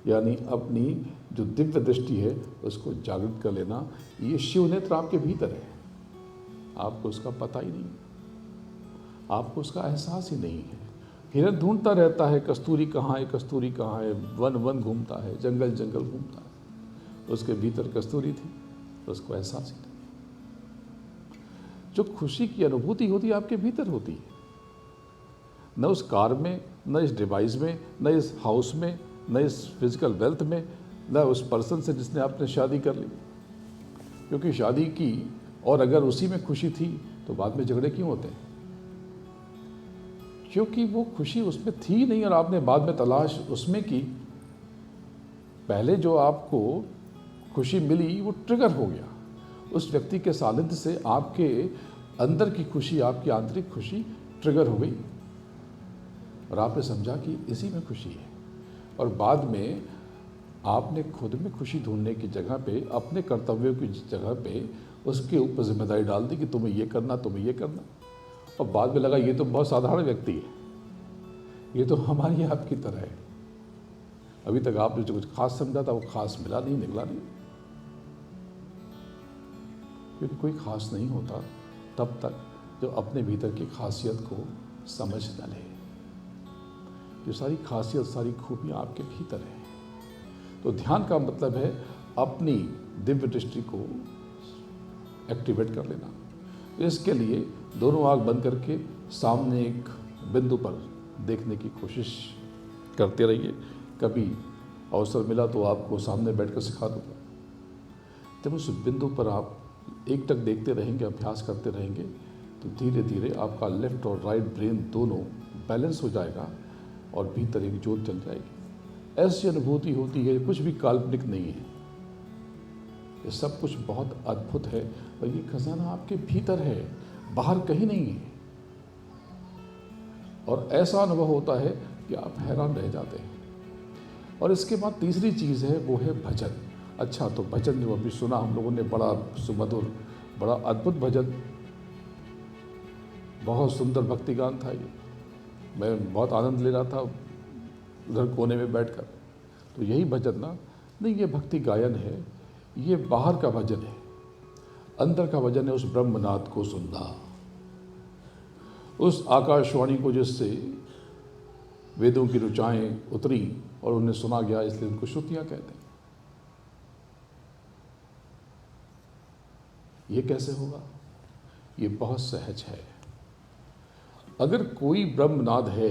यानी अपनी जो दिव्य दृष्टि है उसको जागृत कर लेना। ये शिव नेत्र आपके भीतर है, आपको उसका पता ही नहीं, आपको उसका एहसास ही नहीं है। हिरन ढूंढता रहता है कस्तूरी कहाँ है, कस्तूरी कहाँ है, वन वन घूमता है, जंगल जंगल घूमता है। उसके भीतर कस्तूरी थी, उसको एहसास ही नहीं। जो खुशी की अनुभूति होती है आपके भीतर होती है, न उस कार में, न इस डिवाइस में, न इस हाउस में, न इस फिजिकल वेल्थ में, न उस पर्सन से जिसने आपने शादी कर ली। क्योंकि शादी की और अगर उसी में खुशी थी तो बाद में झगड़े क्यों होते हैं? क्योंकि वो खुशी उसमें थी नहीं और आपने बाद में तलाश उसमें की। पहले जो आपको खुशी मिली वो ट्रिगर हो गया, उस व्यक्ति के सानिध्य से आपके अंदर की खुशी, आपकी आंतरिक खुशी ट्रिगर हो गई और आपने समझा कि इसी में खुशी है। और बाद में आपने खुद में खुशी ढूंढने की जगह पे, अपने कर्तव्यों की जगह पे उसके ऊपर जिम्मेदारी डाल दी कि तुम्हें ये करना, तुम्हें ये करना। और बाद में लगा ये तो बहुत साधारण व्यक्ति है, ये तो हमारी आपकी तरह है। अभी तक आपने जो कुछ खास समझा था वो खास मिला नहीं, निकला नहीं। क्योंकि कोई खास नहीं होता तब तक जो अपने भीतर की खासियत को समझ न ले। ये सारी खासियत, सारी खूबियाँ आपके भीतर हैं। तो ध्यान का मतलब है अपनी दिव्य दृष्टि को एक्टिवेट कर लेना। इसके लिए दोनों आँख बंद करके सामने एक बिंदु पर देखने की कोशिश करते रहिए। कभी अवसर मिला तो आपको सामने बैठकर सिखा दूँगा। जब उस बिंदु पर आप एकटक देखते रहेंगे, अभ्यास करते रहेंगे, तो धीरे धीरे आपका लेफ्ट और राइट ब्रेन दोनों बैलेंस हो जाएगा और भीतर एक ज्योत जल जाएगी। ऐसी अनुभूति होती है, कुछ भी काल्पनिक नहीं है, ये सब कुछ बहुत अद्भुत है और ये खजाना आपके भीतर है, बाहर कहीं नहीं है। और ऐसा अनुभव होता है कि आप हैरान रह जाते हैं। और इसके बाद तीसरी चीज़ है, वो है भजन। अच्छा, तो भजन जो अभी सुना हम लोगों ने, बड़ा सुमधुर, बड़ा अद्भुत भजन, बहुत सुंदर भक्ति गान था ये। मैं बहुत आनंद ले रहा था उधर कोने में बैठकर। तो यही भजन ना? नहीं, ये भक्ति गायन है, ये बाहर का भजन है। अंदर का भजन है उस ब्रह्मनाद को सुनना, उस आकाशवाणी को जिससे वेदों की ऋचाएँ उतरी और उन्हें सुना गया, इसलिए उनको श्रुतियाँ कहते हैं। ये कैसे होगा? ये बहुत सहज है। अगर कोई ब्रह्मनाद है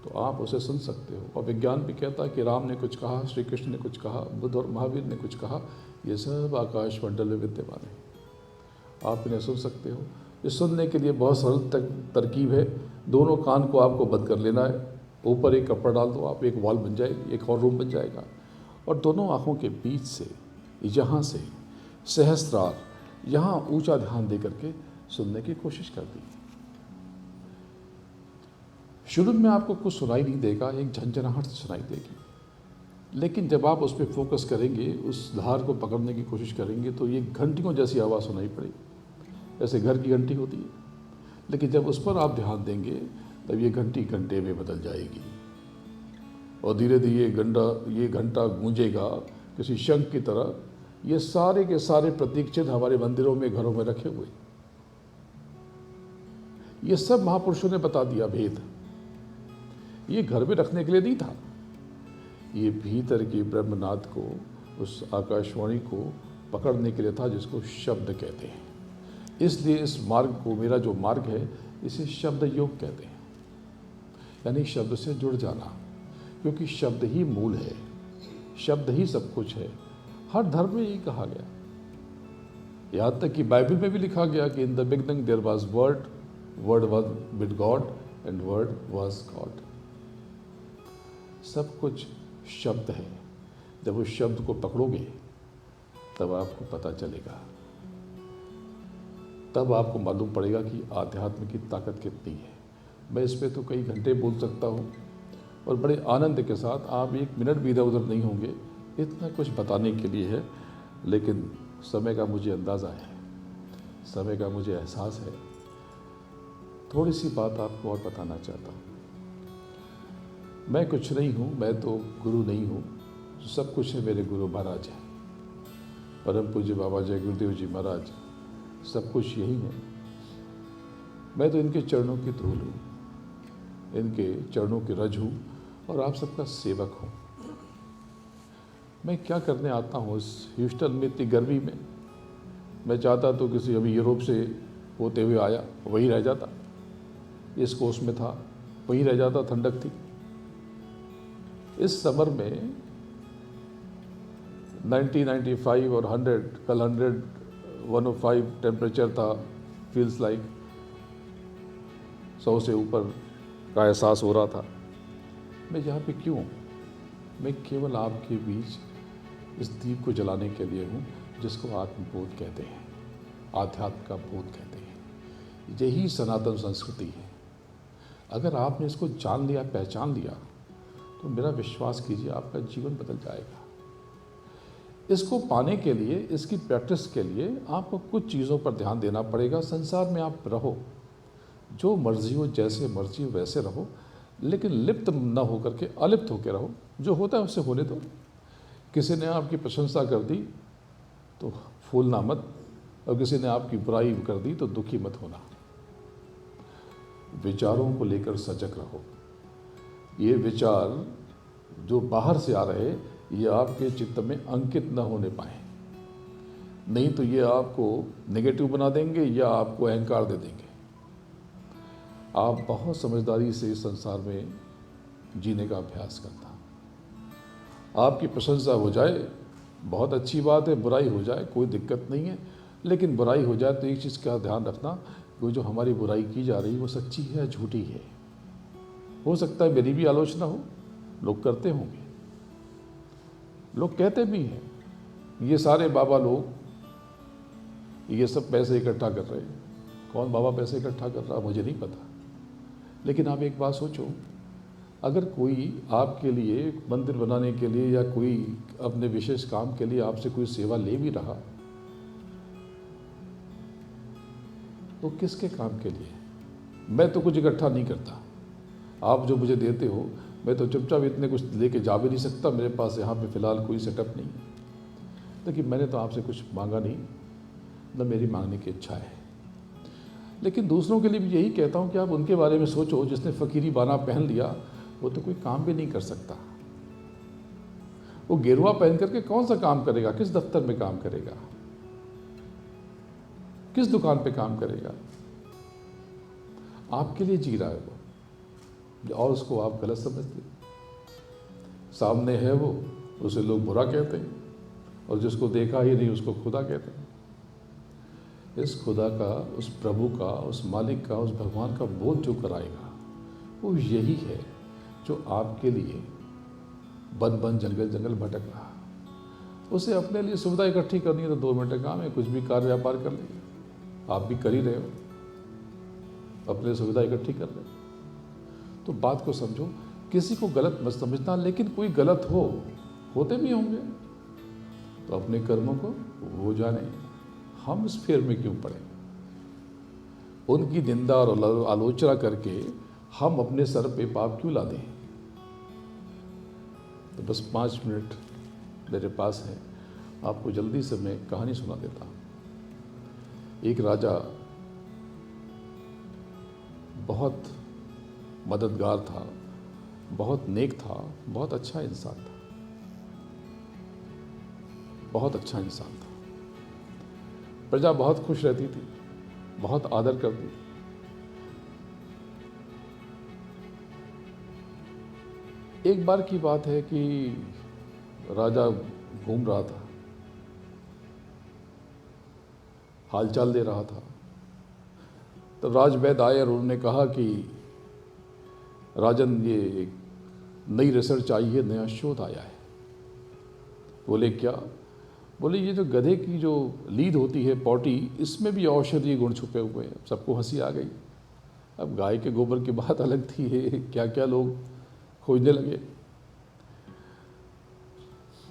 तो आप उसे सुन सकते हो। और विज्ञान भी कहता है कि राम ने कुछ कहा, श्री कृष्ण ने कुछ कहा, बुद्ध और महावीर ने कुछ कहा, ये सब आकाश मंडल में विद्यमान है, आप इन्हें सुन सकते हो। इस सुनने के लिए बहुत सरल तरकीब है। दोनों कान को आपको बंद कर लेना है, ऊपर एक कपड़ा डाल दो, आप एक वॉल बन जाएगी, एक और रूम बन जाएगा। और दोनों आँखों के बीच से, यहाँ से सहस्त्रार, यहाँ ऊंचा ध्यान दे करके सुनने की कोशिश कर दी। शुरू में आपको कुछ सुनाई नहीं देगा, एक झंझनाहट सुनाई देगी, लेकिन जब आप उस पर फोकस करेंगे, उस धार को पकड़ने की कोशिश करेंगे, तो ये घंटियों जैसी आवाज़ सुनाई पड़ेगी, जैसे घर की घंटी होती है। लेकिन जब उस पर आप ध्यान देंगे, तब ये घंटी घंटे में बदल जाएगी और धीरे धीरे ये घंटा गूंजेगा किसी शंख की तरह। ये सारे के सारे प्रतीक चिन्ह हमारे मंदिरों में, घरों में रखे हुए, ये सब महापुरुषों ने बता दिया भेद। ये घर में रखने के लिए नहीं था, ये भीतर की ब्रह्मनाद को, उस आकाशवाणी को पकड़ने के लिए था, जिसको शब्द कहते हैं। इसलिए इस मार्ग को, मेरा जो मार्ग है, इसे शब्द योग कहते हैं, यानी शब्द से जुड़ जाना, क्योंकि शब्द ही मूल है, शब्द ही सब कुछ है। हर धर्म में यही कहा गया, यहाँ तक कि बाइबल में भी लिखा गया कि in the beginning there was word, word was with God and word was God. सब कुछ शब्द है। जब उस शब्द को पकड़ोगे तब आपको पता चलेगा, तब आपको मालूम पड़ेगा कि आध्यात्म की ताकत कितनी है। मैं इस पे तो कई घंटे बोल सकता हूँ और बड़े आनंद के साथ, आप एक मिनट भी इधर उधर नहीं होंगे, इतना कुछ बताने के लिए है। लेकिन समय का मुझे अंदाज़ा है, समय का मुझे एहसास है। थोड़ी सी बात आपको और बताना चाहता हूँ। मैं कुछ नहीं हूँ, मैं तो गुरु नहीं हूँ, सब कुछ है मेरे गुरु महाराज हैं, परम पूज्य बाबा जय गुरुदेव जी महाराज, सब कुछ यही है। मैं तो इनके चरणों की धूल हूँ, इनके चरणों की रज हूँ और आप सबका सेवक हूँ। मैं क्या करने आता हूँ इस ह्यूस्टन में इतनी गर्मी में? मैं चाहता तो किसी अभी यूरोप से होते हुए आया, वहीं रह जाता, इस कोर्स में था, वहीं रह जाता, ठंडक थी। इस समर में 90, 95 और 100, कल 100, 105 टेम्परेचर था, फील्स लाइक 100 से ऊपर का एहसास हो रहा था। मैं यहाँ पे क्यों? मैं केवल आपके बीच इस दीप को जलाने के लिए हूँ, जिसको आत्मबोध कहते हैं, आध्यात्म का बोध कहते हैं। यही सनातन संस्कृति है। अगर आपने इसको जान लिया, पहचान लिया, तो मेरा विश्वास कीजिए आपका जीवन बदल जाएगा। इसको पाने के लिए, इसकी प्रैक्टिस के लिए आपको कुछ चीज़ों पर ध्यान देना पड़ेगा। संसार में आप रहो, जो मर्जी हो, जैसे मर्जी हो वैसे रहो, लेकिन लिप्त न होकर के अलिप्त होकर रहो। जो होता है उससे होने दो। किसी ने आपकी प्रशंसा कर दी तो फूलना मत, और किसी ने आपकी बुराई कर दी तो दुखी मत होना। विचारों को लेकर सजग रहो। ये विचार जो बाहर से आ रहे ये आपके चित्त में अंकित न होने पाए, नहीं तो ये आपको नेगेटिव बना देंगे या आपको अहंकार दे देंगे। आप बहुत समझदारी से इस संसार में जीने का अभ्यास करना। आपकी प्रशंसा हो जाए बहुत अच्छी बात है, बुराई हो जाए कोई दिक्कत नहीं है, लेकिन बुराई हो जाए तो एक चीज़ का ध्यान रखना, वो जो हमारी बुराई की जा रही है वो सच्ची है झूठी है। हो सकता है मेरी भी आलोचना हो, लोग करते होंगे, लोग कहते भी हैं ये सारे बाबा लोग ये सब पैसे इकट्ठा कर रहे हैं। कौन बाबा पैसे इकट्ठा कर रहा मुझे नहीं पता, लेकिन आप एक बात सोचो, अगर कोई आपके लिए मंदिर बनाने के लिए या कोई अपने विशेष काम के लिए आपसे कोई सेवा ले भी रहा तो किसके काम के लिए? मैं तो कुछ इकट्ठा नहीं करता, आप जो मुझे देते हो मैं तो चुपचाप इतने कुछ लेके जा भी नहीं सकता, मेरे पास यहाँ पे फ़िलहाल कोई सेटअप नहीं है। लेकिन मैंने तो आपसे कुछ मांगा नहीं, न मेरी मांगने की इच्छा है। लेकिन दूसरों के लिए भी यही कहता हूँ कि आप उनके बारे में सोचो, जिसने फ़कीरी बाना पहन लिया वो तो कोई काम भी नहीं कर सकता। वो गेरुआ पहन करके कौन सा काम करेगा? किस दफ्तर में काम करेगा? किस दुकान पे काम करेगा? आपके लिए जी रहा है वो, और उसको आप गलत समझते। सामने है वो, उसे लोग बुरा कहते हैं, और जिसको देखा ही नहीं उसको खुदा कहते हैं। इस खुदा का, उस प्रभु का, उस मालिक का, उस भगवान का बोध जो कराएगा वो यही है जो आपके लिए बन बन जंगल जंगल भटक रहा। उसे अपने लिए सुविधा इकट्ठी करनी है तो 2 मिनट का काम है, कुछ भी कार्य व्यापार कर ले। आप भी कर ही रहे हो, अपने सुविधा इकट्ठी कर रहे हो। तो बात को समझो, किसी को गलत मत समझना, लेकिन कोई गलत होते भी होंगे तो अपने कर्मों को वो जाने, हम इस फेर में क्यों पड़े? उनकी निंदा और आलोचना करके हम अपने सर पे पाप क्यों ला दें? तो बस 5 मिनट मेरे पास है, आपको जल्दी से मैं कहानी सुना देता हूँ। एक राजा बहुत मददगार था, बहुत नेक था, बहुत अच्छा इंसान था, बहुत अच्छा इंसान था। प्रजा बहुत खुश रहती थी, बहुत आदर करती थी। एक बार की बात है कि राजा घूम रहा था, हालचाल दे रहा था। तब राजवैद्य आए और उन्होंने कहा कि राजन, ये एक नई रिसर्च आई है, नया शोध आया है। बोले क्या? बोले ये जो गधे की जो लीद होती है, पॉटी, इसमें भी औषधीय गुण छुपे हुए हैं। सबको हंसी आ गई। अब गाय के गोबर की बात अलग थी, है क्या क्या लोग खोजने लगे।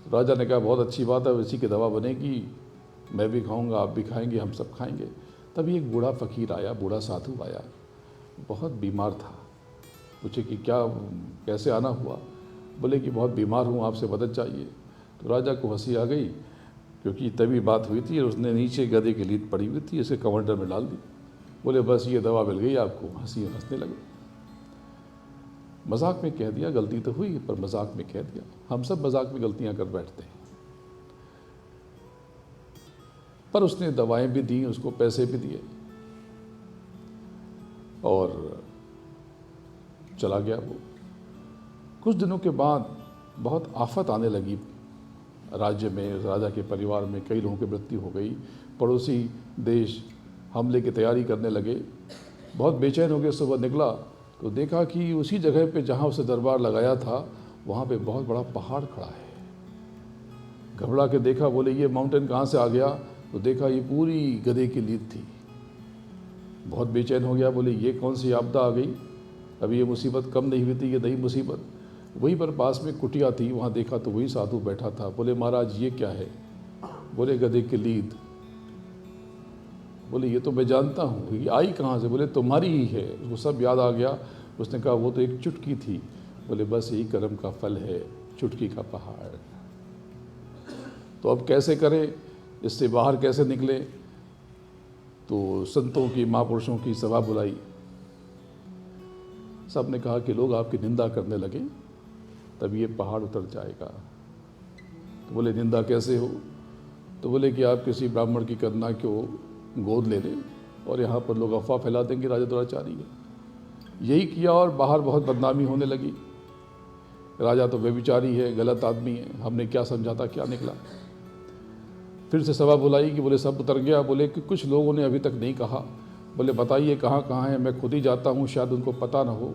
राजा ने कहा बहुत अच्छी बात है, इसी की दवा बनेगी, मैं भी खाऊंगा, आप भी खाएंगे, हम सब खाएंगे। तभी एक बूढ़ा फ़कीर आया, बूढ़ा साधु आया, बहुत बीमार था। पूछे कि क्या, कैसे आना हुआ? बोले कि बहुत बीमार हूँ, आपसे मदद चाहिए। तो राजा को हंसी आ गई, क्योंकि तभी बात हुई थी और उसने नीचे गधे की लीद पड़ी हुई थी, इसे कमंडल में डाल दी। बोले बस ये दवा मिल गई आपको। हंसने लगे। मजाक में कह दिया, गलती तो हुई पर मजाक में कह दिया। हम सब मजाक में गलतियां कर बैठते हैं। पर उसने दवाएं भी दी, उसको पैसे भी दिए और चला गया वो। कुछ दिनों के बाद बहुत आफत आने लगी राज्य में, राजा के परिवार में। कई लोगों की मृत्यु हो गई। पड़ोसी देश हमले की तैयारी करने लगे। बहुत बेचैन हो गए। सुबह निकला तो देखा कि उसी जगह पे जहाँ उसे दरबार लगाया था, वहाँ पे बहुत बड़ा पहाड़ खड़ा है। घबरा के देखा, बोले ये माउंटेन कहाँ से आ गया? तो देखा ये पूरी गधे की लीद थी। बहुत बेचैन हो गया, बोले ये कौन सी आपदा आ गई? अभी ये मुसीबत कम नहीं हुई थी, ये नई मुसीबत। वहीं पर पास में कुटिया थी, वहाँ देखा तो वही साधु बैठा था। बोले महाराज ये क्या है? बोले गधे की लीद। बोले ये तो मैं जानता हूँ, ये आई कहाँ से? बोले तुम्हारी ही है। उसको सब याद आ गया। उसने कहा वो तो एक चुटकी थी। बोले बस यही कर्म का फल है, चुटकी का पहाड़। तो अब कैसे करें, इससे बाहर कैसे निकले? तो संतों की, महापुरुषों की सभा बुलाई। सब ने कहा कि लोग आपकी निंदा करने लगे तब ये पहाड़ उतर जाएगा। तो बोले निंदा कैसे हो? तो बोले कि आप किसी ब्राह्मण की कन्या को गोद ले लें और यहाँ पर लोग अफवाह फैला देंगे राजा दुराचारी है। यही किया और बाहर बहुत बदनामी होने लगी। राजा तो व्यभिचारी है, गलत आदमी है, हमने क्या समझा था क्या निकला। फिर से सभा बुलाई कि बोले सब उतर गया। बोले कि कुछ लोगों ने अभी तक नहीं कहा। बोले बताइए कहाँ कहाँ है, मैं खुद ही जाता हूँ, शायद उनको पता ना हो।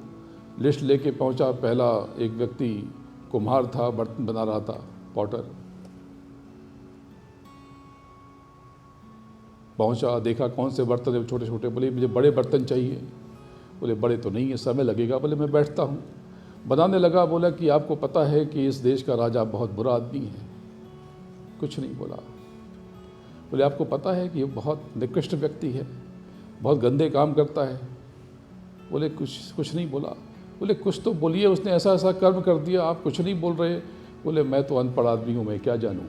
लिस्ट लेके पहुँचा। पहला एक व्यक्ति कुम्हार था, बर्तन बना रहा था, पॉटर। पहुँचा, देखा कौन से बर्तन है, छोटे छोटे। बोले मुझे बड़े बर्तन चाहिए। बोले बड़े तो नहीं है, समय लगेगा। बोले मैं बैठता हूँ। बनाने लगा। बोला कि आपको पता है कि इस देश का राजा बहुत बुरा आदमी है? कुछ नहीं बोला। बोले आपको पता है कि ये बहुत निकृष्ट व्यक्ति है, बहुत गंदे काम करता है? बोले कुछ नहीं बोला। बोले कुछ तो बोलिए, उसने ऐसा ऐसा कर्म कर दिया, आप कुछ नहीं बोल रहे। बोले मैं तो अनपढ़ आदमी हूँ, मैं क्या जानूँ,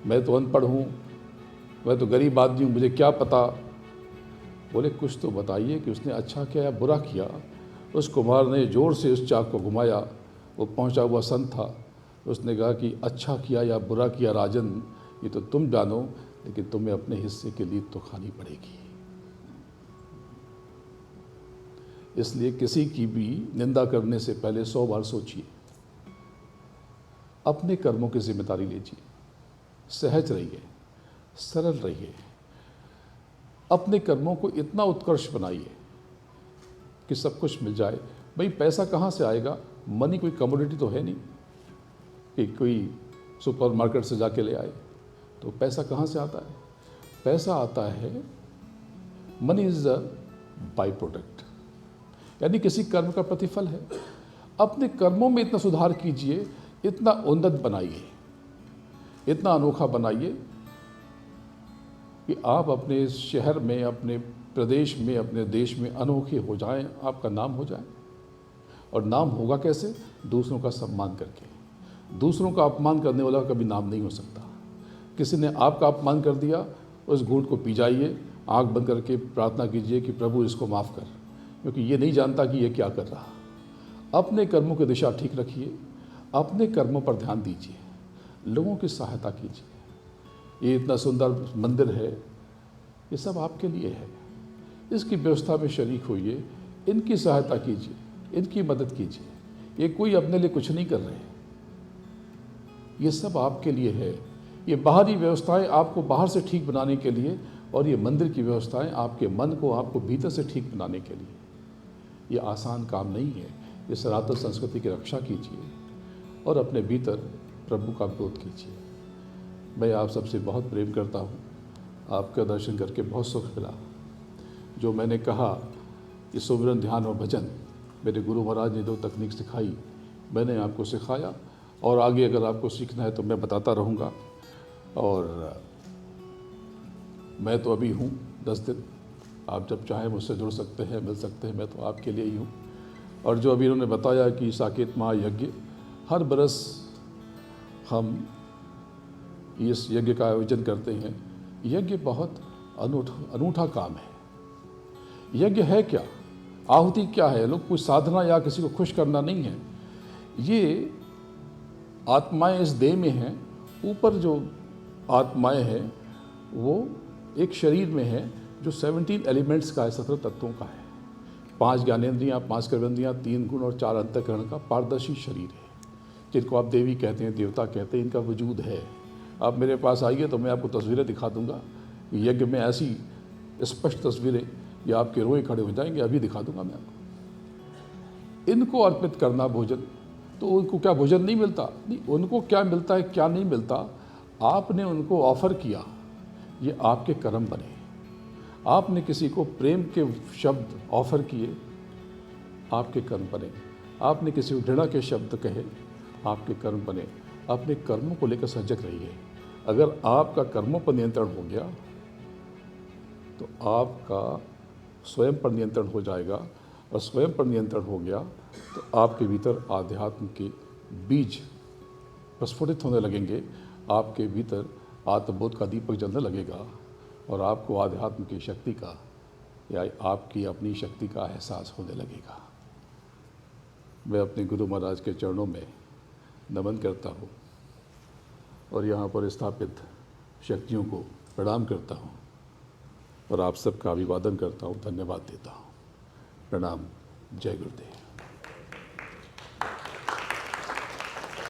मैं तो अनपढ़ हूँ, मैं तो गरीब आदमी हूँ, मुझे क्या पता। बोले कुछ तो बताइए कि उसने अच्छा किया या बुरा किया। उस कुम्हार ने ज़ोर से उस चाक को घुमाया। वो पहुंचा हुआ संत था। उसने कहा कि अच्छा किया या बुरा किया राजन, ये तो तुम जानो, लेकिन तुम्हें अपने हिस्से की लीद तो खानी पड़ेगी। इसलिए किसी की भी निंदा करने से पहले 100 बार सोचिए। अपने कर्मों की जिम्मेदारी लीजिए। सहज रहिए, सरल रहिए। अपने कर्मों को इतना उत्कृष्ट बनाइए कि सब कुछ मिल जाए। भाई पैसा कहाँ से आएगा? मनी कोई कमोडिटी तो है नहीं कि कोई सुपरमार्केट से जाके ले आए। तो पैसा कहाँ से आता है? पैसा आता है, money is a by product, यानी किसी कर्म का प्रतिफल है। अपने कर्मों में इतना सुधार कीजिए, इतना उन्नत बनाइए, इतना अनोखा बनाइए कि आप अपने शहर में, अपने प्रदेश में, अपने देश में अनोखे हो जाएं, आपका नाम हो जाए। और नाम होगा कैसे? दूसरों का सम्मान करके। दूसरों का अपमान करने वाला कभी नाम नहीं हो सकता। किसी ने आपका अपमान कर दिया, उस घूंट को पी जाइए, आँख बंद करके प्रार्थना कीजिए कि प्रभु इसको माफ़ कर, क्योंकि ये नहीं जानता कि ये क्या कर रहा। अपने कर्मों की दिशा ठीक रखिए, अपने कर्मों पर ध्यान दीजिए, लोगों की सहायता कीजिए। ये इतना सुंदर मंदिर है, ये सब आपके लिए है। इसकी व्यवस्था में शरीक होइए, इनकी सहायता कीजिए, इनकी मदद कीजिए। ये कोई अपने लिए कुछ नहीं कर रहे, ये सब आपके लिए है। ये बाहरी व्यवस्थाएं आपको बाहर से ठीक बनाने के लिए, और ये मंदिर की व्यवस्थाएं आपके मन को, आपको भीतर से ठीक बनाने के लिए। ये आसान काम नहीं है। ये सनातन संस्कृति की रक्षा कीजिए और अपने भीतर प्रभु का बोध कीजिए। मैं आप सबसे बहुत प्रेम करता हूँ। आपका दर्शन करके बहुत सुख मिला। जो मैंने कहा कि सुमिरन, ध्यान और भजन, मेरे गुरु महाराज ने 2 तकनीक सिखाई, मैंने आपको सिखाया। और आगे अगर आपको सीखना है तो मैं बताता रहूँगा। और मैं तो अभी हूँ 10 दिन, आप जब चाहें मुझसे जुड़ सकते हैं, मिल सकते हैं, मैं तो आपके लिए ही हूँ। और जो अभी इन्होंने बताया कि साकेत महायज्ञ, हर बरस हम इस यज्ञ का आयोजन करते हैं। यज्ञ बहुत अनूठा काम है। यज्ञ है क्या? आहुति क्या है? लोग कुछ साधना या किसी को खुश करना नहीं है। ये आत्माएं इस देह में हैं, ऊपर जो आत्माएं हैं वो एक शरीर में है जो 17 एलिमेंट्स का है, 17 तत्वों का है। 5 ज्ञानेंद्रियाँ, 5 कर्मेंद्रियाँ, 3 गुण और 4 अंतःकरण का पारदर्शी शरीर है, जिनको आप देवी कहते हैं, देवता कहते हैं। इनका वजूद है। आप मेरे पास आइए तो मैं आपको तस्वीरें दिखा दूंगा। यज्ञ में ऐसी स्पष्ट तस्वीरें, या आपके रोए खड़े हो जाएंगे। अभी दिखा दूंगा मैं आपको। इनको अर्पित करना भोजन, तो उनको क्या भोजन नहीं मिलता? नहीं, उनको क्या मिलता है, क्या नहीं मिलता, आपने उनको ऑफर किया, ये आपके कर्म बने। आपने किसी को प्रेम के शब्द ऑफर किए, आपके कर्म बने। आपने किसी को घृणा के शब्द कहे, आपके कर्म बने। अपने कर्मों को लेकर सजग रहिए। अगर आपका कर्मों पर नियंत्रण हो गया तो आपका स्वयं पर नियंत्रण हो जाएगा, और स्वयं पर नियंत्रण हो गया तो आपके भीतर आध्यात्म के बीज प्रस्फुटित होने लगेंगे। आपके भीतर आत्मबोध का दीपक जलने लगेगा और आपको आध्यात्म की शक्ति का या आपकी अपनी शक्ति का एहसास होने लगेगा। मैं अपने गुरु महाराज के चरणों में नमन करता हूँ और यहाँ पर स्थापित शक्तियों को प्रणाम करता हूँ और आप सबका अभिवादन करता हूँ, धन्यवाद देता हूँ। प्रणाम। जय गुरुदेव।